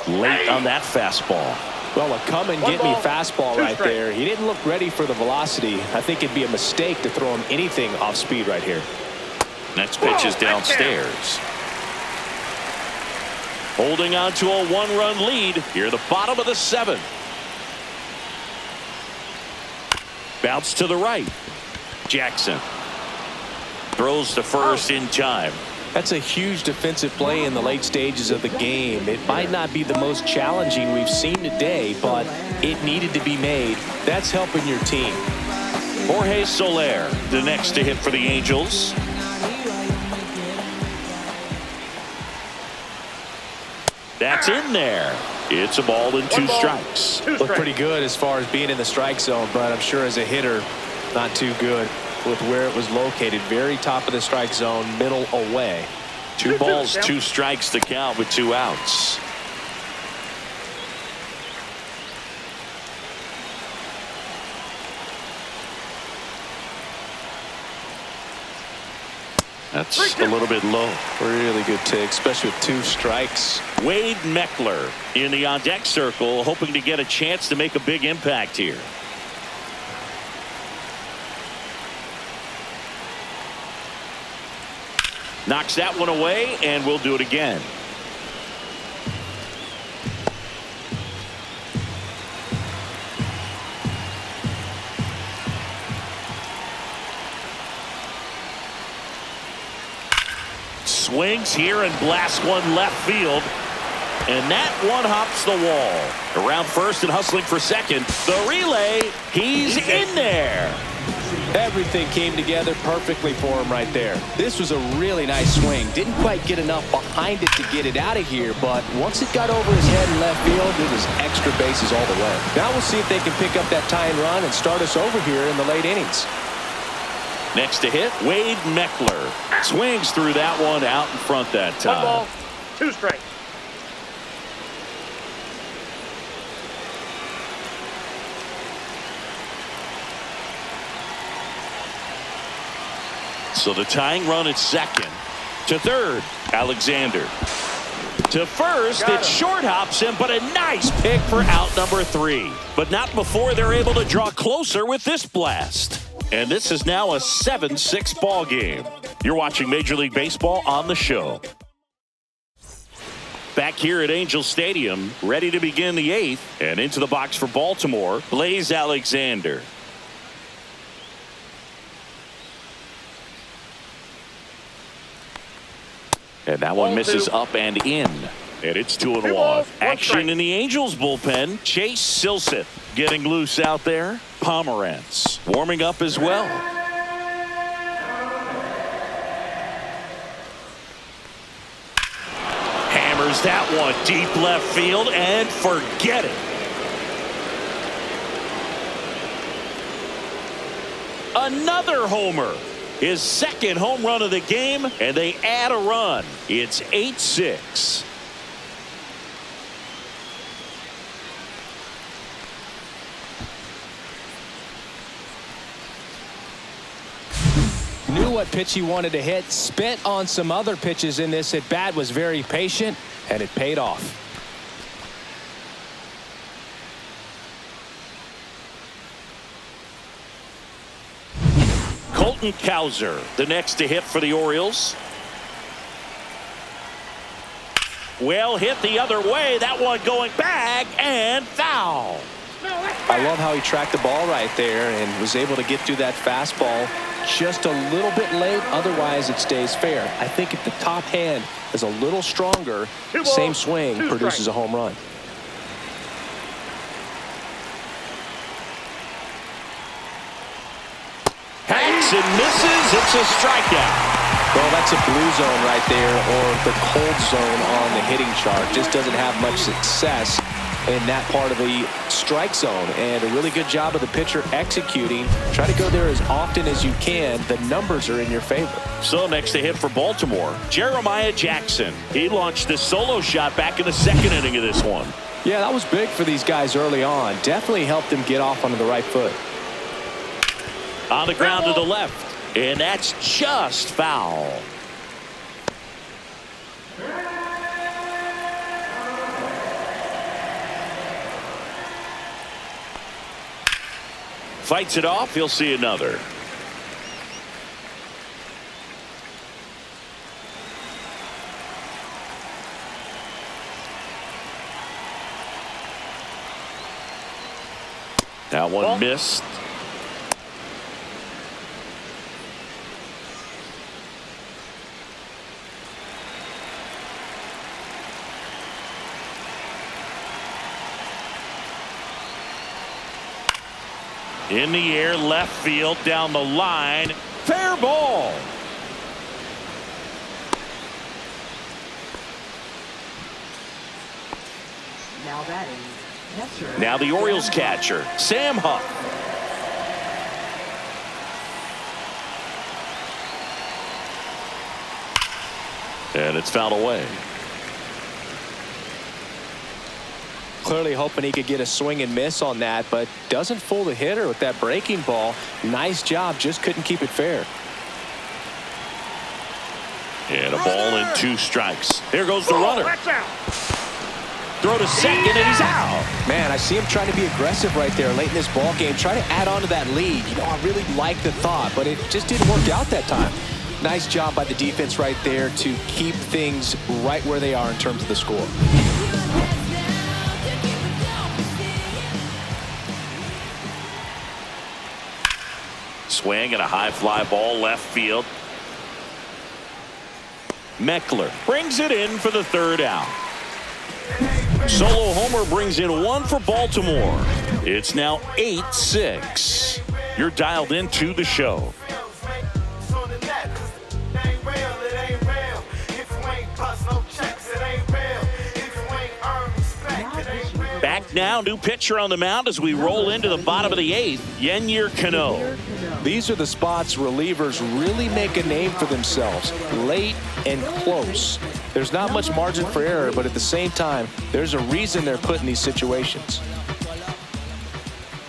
Late on that fastball. Well, a come-and-get-me fastball right there. He didn't look ready for the velocity. I think it'd be a mistake to throw him anything off speed right here. Next pitch is downstairs. Holding on to a 1-run lead here, the bottom of the 7th. Bounce to the right. Jackson throws to first in time. That's a huge defensive play in the late stages of the game. It might not be the most challenging we've seen today, but it needed to be made. That's helping your team. Jorge Soler, the next to hit for the Angels. That's in there. It's a ball and 2 strikes. Looked pretty good as far as being in the strike zone, but I'm sure as a hitter, not too good with where it was located. Very top of the strike zone, middle away. 2 balls, 2 strikes to count with 2 outs. That's a little bit low. Really good take, especially with 2 strikes. Wade Meckler in the on-deck circle, hoping to get a chance to make a big impact here. Knocks that one away, and we'll do it again. Swings here and blasts one left field. And that one hops the wall. Around first and hustling for second. The relay, he's in there. Everything came together perfectly for him right there. This was a really nice swing. Didn't quite get enough behind it to get it out of here, but once it got over his head in left field, it was extra bases all the way. Now we'll see if they can pick up that tying run and start us over here in the late innings. Next to hit, Wade Meckler. Swings through that one out in front that time. 1 ball, 2 strikes. So the tying run at second. To third, Alexander. To first, it short hops him, but a nice pick for out number 3. But not before they're able to draw closer with this blast. And this is now a 7-6 ball game. You're watching Major League Baseball on the show. Back here at Angel Stadium, ready to begin the 8th. And into the box for Baltimore, Blaze Alexander. And that one misses up and in. And it's 2-1. Action in the Angels bullpen. Chase Silseth getting loose out there. Pomerantz warming up as well. Hammers that one deep left field and forget it. Another homer. His second home run of the game, and they add a run. It's 8-6. Knew what pitch he wanted to hit, spent on some other pitches in this at bat, was very patient, and it paid off. Colton Cowser, the next to hit for the Orioles. Well hit the other way. That one going back and foul. I love how he tracked the ball right there and was able to get through that fastball, just a little bit late. Otherwise, it stays fair. I think if the top hand is a little stronger, same swing produces a home run. Hacks and misses. It's a strikeout. Well, that's a blue zone right there, or the cold zone on the hitting chart. Just doesn't have much success in that part of the strike zone. And a really good job of the pitcher executing. Try to go there as often as you can. The numbers are in your favor. So next to hit for Baltimore, Jeremiah Jackson. He launched a solo shot back in the second inning of this one. Yeah, that was big for these guys early on. Definitely helped them get off onto the right foot. On the ground to the left. And that's just foul. Fights it off. He'll see another. That one missed. In the air, left field, down the line. Fair ball. Now batting, catcher. Now the Orioles catcher, Sam Huff. And it's fouled away. Clearly hoping he could get a swing and miss on that, but doesn't fool the hitter with that breaking ball. Nice job, just couldn't keep it fair. And a ball and 2 strikes. There goes the runner. That's out. Throw to second and he's out. Man, I see him trying to be aggressive right there late in this ball game. Try to add on to that lead. You know, I really like the thought, but it just didn't work out that time. Nice job by the defense right there to keep things right where they are in terms of the score. Swing and a high fly ball left field. Meckler brings it in for the 3rd out. Solo homer brings in 1 for Baltimore. It's now 8-6. You're dialed into the show. Back now, new pitcher on the mound as we roll into the bottom of the 8th. Yennier Cano. These are the spots relievers really make a name for themselves. Late and close. There's not much margin for error, but at the same time, there's a reason they're put in these situations.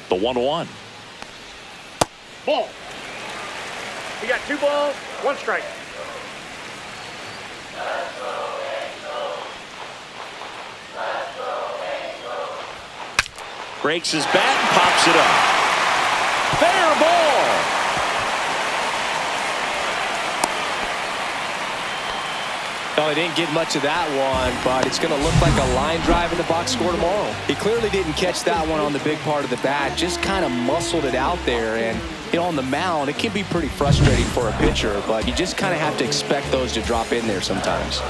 The 1-1. Ball. You got 2 balls, 1 strike. Breaks his bat and pops it up. Fair ball. No, he didn't get much of that one, but it's going to look like a line drive in the box score tomorrow. He clearly didn't catch that one on the big part of the bat, just kind of muscled it out there. And, you know, on the mound, it can be pretty frustrating for a pitcher, but you just kind of have to expect those to drop in there sometimes.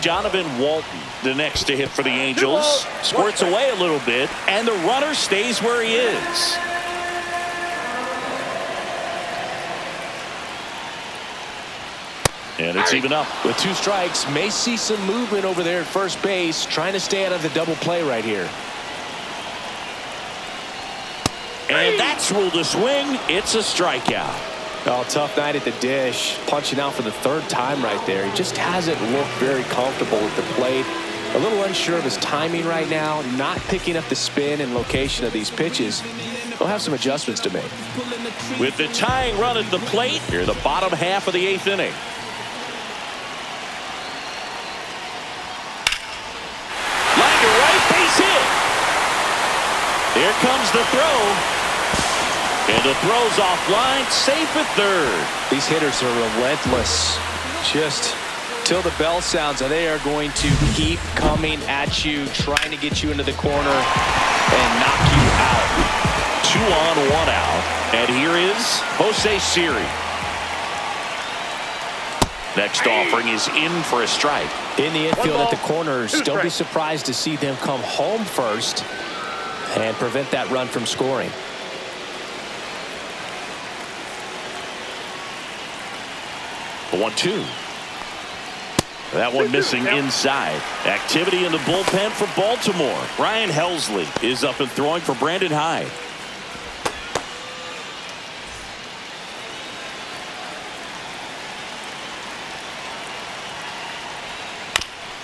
Donovan Walton, the next to hit for the Angels. Squirts away a little bit, and the runner stays where he is. And it's even up. With 2 strikes, may see some movement over there at first base, trying to stay out of the double play right here. And that's ruled a swing. It's a strikeout. Oh, tough night at the dish. Punching out for the 3rd time right there. He just hasn't looked very comfortable with the plate. A little unsure of his timing right now. Not picking up the spin and location of these pitches. He'll have some adjustments to make. With the tying run at the plate, here the bottom half of the 8th inning. Line to right, base hit. Here comes the throw. And the throw's offline, safe at 3rd. These hitters are relentless. Just till the bell sounds, and they are going to keep coming at you, trying to get you into the corner and knock you out. 2 on, 1 out. And here is Jose Siri. Next offering is in for a strike. In the infield at the corners, don't be strikes. surprised to see them come home first and prevent that run from scoring. The 1-2. That one missing inside. Activity in the bullpen for Baltimore. Ryan Helsley is up and throwing for Brandon Hyde.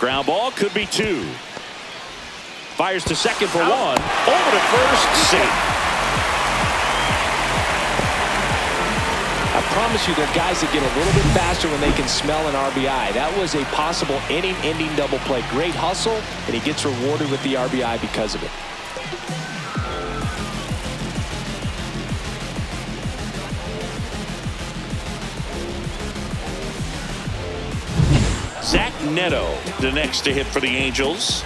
Ground ball, could be 2. Fires to second for 1. Over to first, safe. I promise you, they're guys that get a little bit faster when they can smell an RBI. That was a possible inning-ending double play. Great hustle, and he gets rewarded with the RBI because of it. Zach Neto, the next to hit for the Angels.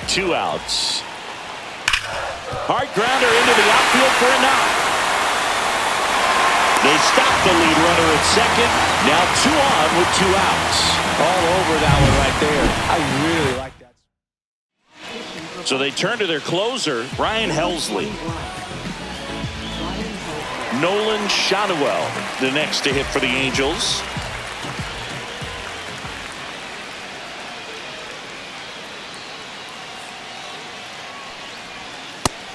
2 outs. Hard grounder into the outfield for a knock. They stop the lead runner at second. Now 2 on with 2 outs. All over that one right there. I really like that. So they turn to their closer, Ryan Helsley. Nolan Shanuel, the next to hit for the Angels.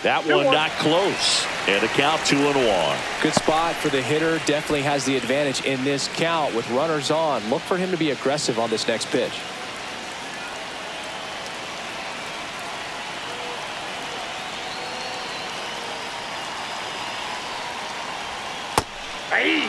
That one not close. And a count 2-1. Good spot for the hitter. Definitely has the advantage in this count with runners on. Look for him to be aggressive on this next pitch. Hey!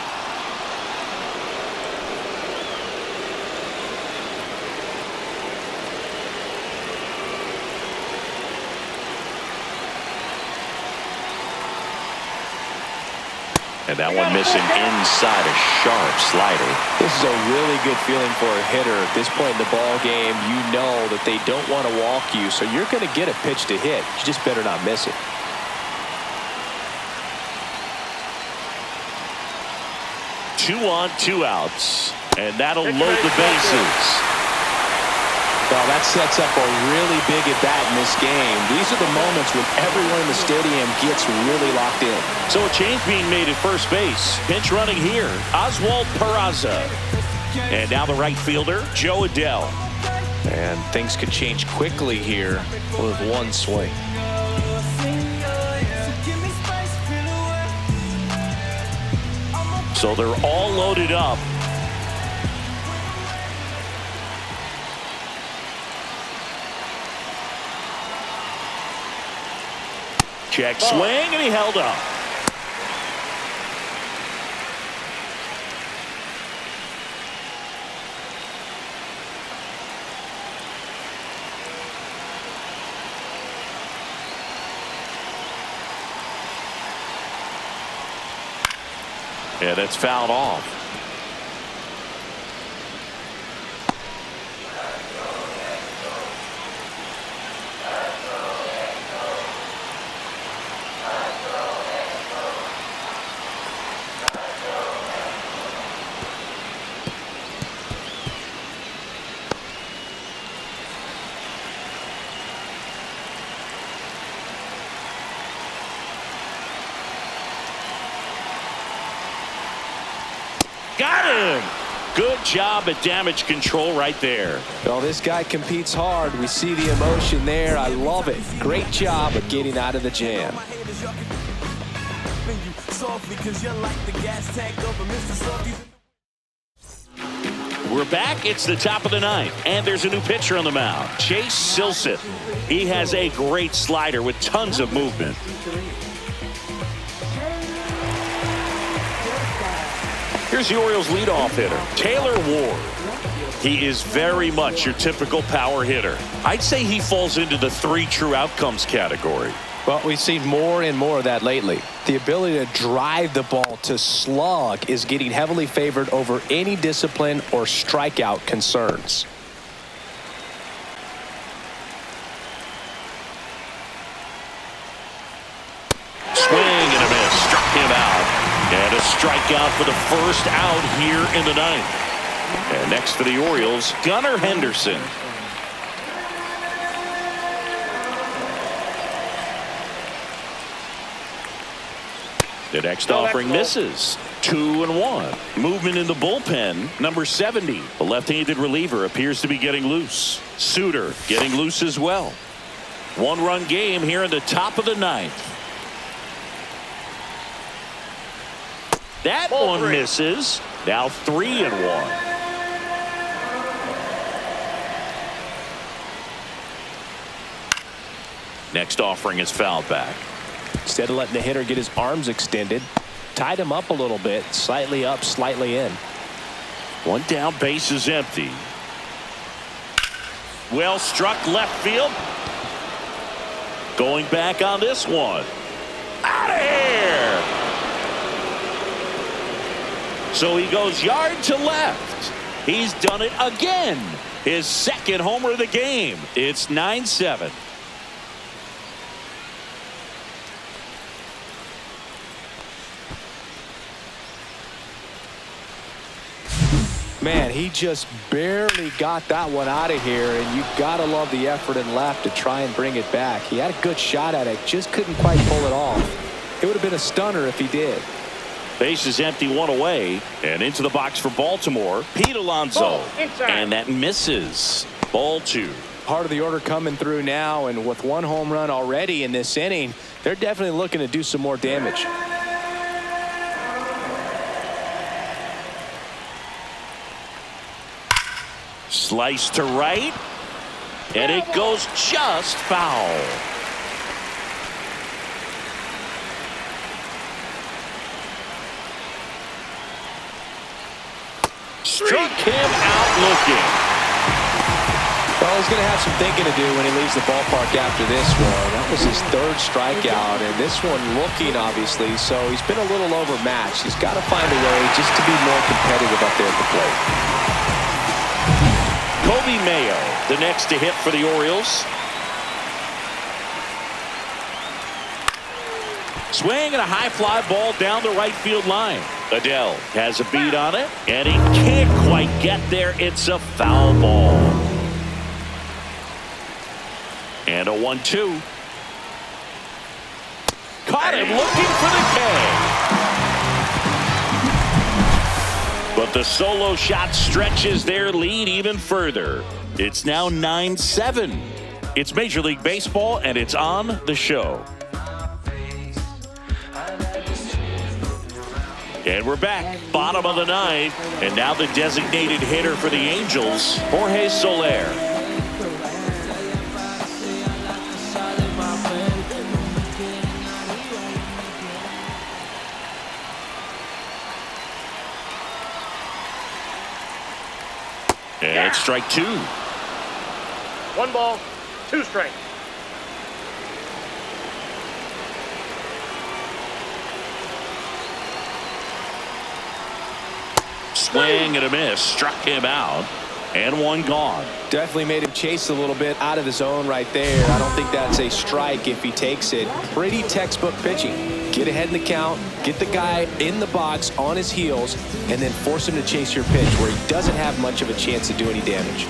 And that one missing inside, a sharp slider. This is a really good feeling for a hitter. At this point in the ball game, you know that they don't want to walk you, so you're going to get a pitch to hit. You just better not miss it. Two on, 2 outs. And that'll load the bases. Well, that sets up a really big at-bat in this game. These are the moments when everyone in the stadium gets really locked in. So a change being made at first base. Pinch running here, Oswald Peraza. And now the right fielder, Joe Adell. And things could change quickly here with one swing. So they're all loaded up. Check swing, and he held up. Yeah, that's fouled off. Got him. Good job at damage control right there. Well, this guy competes hard. We see the emotion there. I love it. Great job of getting out of the jam. We're back. It's the top of the 9th, and there's a new pitcher on the mound, Chase Silseth. He has a great slider with tons of movement. Here's the Orioles leadoff hitter, Taylor Ward. He is very much your typical power hitter. I'd say he falls into the 3 true outcomes category. Well, we've seen more and more of that lately. The ability to drive the ball to slug is getting heavily favored over any discipline or strikeout concerns. Swing and a miss. Struck him out. And a strikeout for the first out here in the 9th. And next for the Orioles, Gunnar Henderson. The next offering misses. 2-1. Movement in the bullpen. Number 70. The left-handed reliever appears to be getting loose. Suter getting loose as well. One-run game here in the top of the ninth. That one misses. Now 3-1. Next offering is fouled back. Instead of letting the hitter get his arms extended, tied him up a little bit, slightly up, slightly in. One down, base is empty. Well struck left field. Going back on this one. Out of here. So he goes yard to left. He's done it again. His second homer of the game. It's 9-7. Man, he just barely got that one out of here, and you gotta love the effort in left to try and bring it back. He had a good shot at it, just couldn't quite pull it off. It would have been a stunner if he did. Base is empty, one away, and into the box for Baltimore, Pete Alonso, and that misses. Ball 2. Part of the order coming through now, and with one home run already in this inning, they're definitely looking to do some more damage. Slice to right, and it goes just foul. Struck him out looking. Well, he's going to have some thinking to do when he leaves the ballpark after this one. That was his third strikeout, and this one looking, obviously, so he's been a little overmatched. He's got to find a way just to be more competitive up there at the plate. Kobe Mayo, the next to hit for the Orioles. Swing and a high fly ball down the right field line. Adele has a beat on it, and he can't quite get there. It's a foul ball. And a 1-2. Caught him looking for the K. But the solo shot stretches their lead even further. It's now 9-7. It's Major League Baseball, and it's on the show. And we're back, bottom of the ninth, and now the designated hitter for the Angels, Jorge Soler. And it's strike 2. 1 ball, 2 strikes. Swing and a miss, struck him out, and one gone. Definitely made him chase a little bit out of his zone right there. I don't think that's a strike if he takes it. Pretty textbook pitching. Get ahead in the count, get the guy in the box on his heels, and then force him to chase your pitch where he doesn't have much of a chance to do any damage.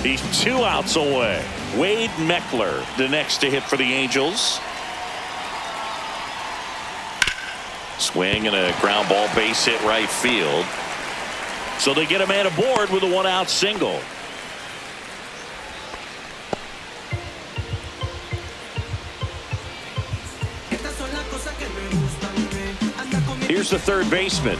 He's 2 outs away. Wade Meckler, the next to hit for the Angels. Swing and a ground ball, base hit right field. So they get a man aboard with a 1-out single. Here's the third baseman.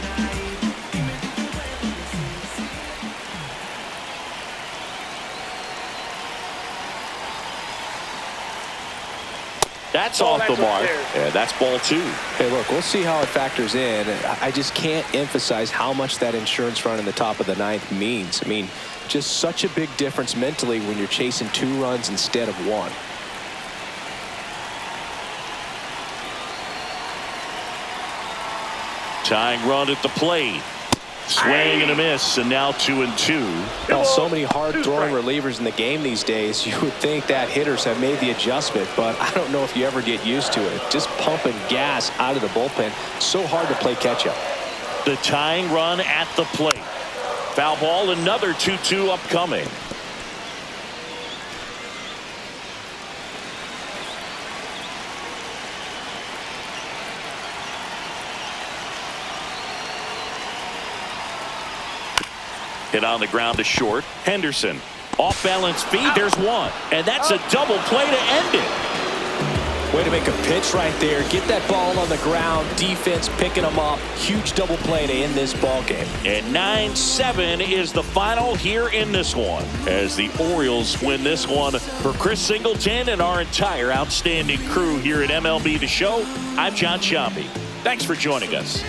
That's off the mark. And that's ball 2. Hey, look, we'll see how it factors in. I just can't emphasize how much that insurance run in the top of the ninth means. I mean, just such a big difference mentally when you're chasing 2 runs instead of 1. Tying run at the plate. Swing and a miss, and now 2-2. Well, so many hard-throwing relievers in the game these days, you would think that hitters have made the adjustment, but I don't know if you ever get used to it. Just pumping gas out of the bullpen, so hard to play catch-up. The tying run at the plate. Foul ball, another 2-2 upcoming. Hit on the ground to short. Henderson. Off balance feed. There's one. And that's a double play to end it. Way to make a pitch right there. Get that ball on the ground. Defense picking them up. Huge double play to end this ball game. And 9-7 is the final here in this one, as the Orioles win this one. For Chris Singleton and our entire outstanding crew here at MLB The Show, I'm John Sciambi. Thanks for joining us.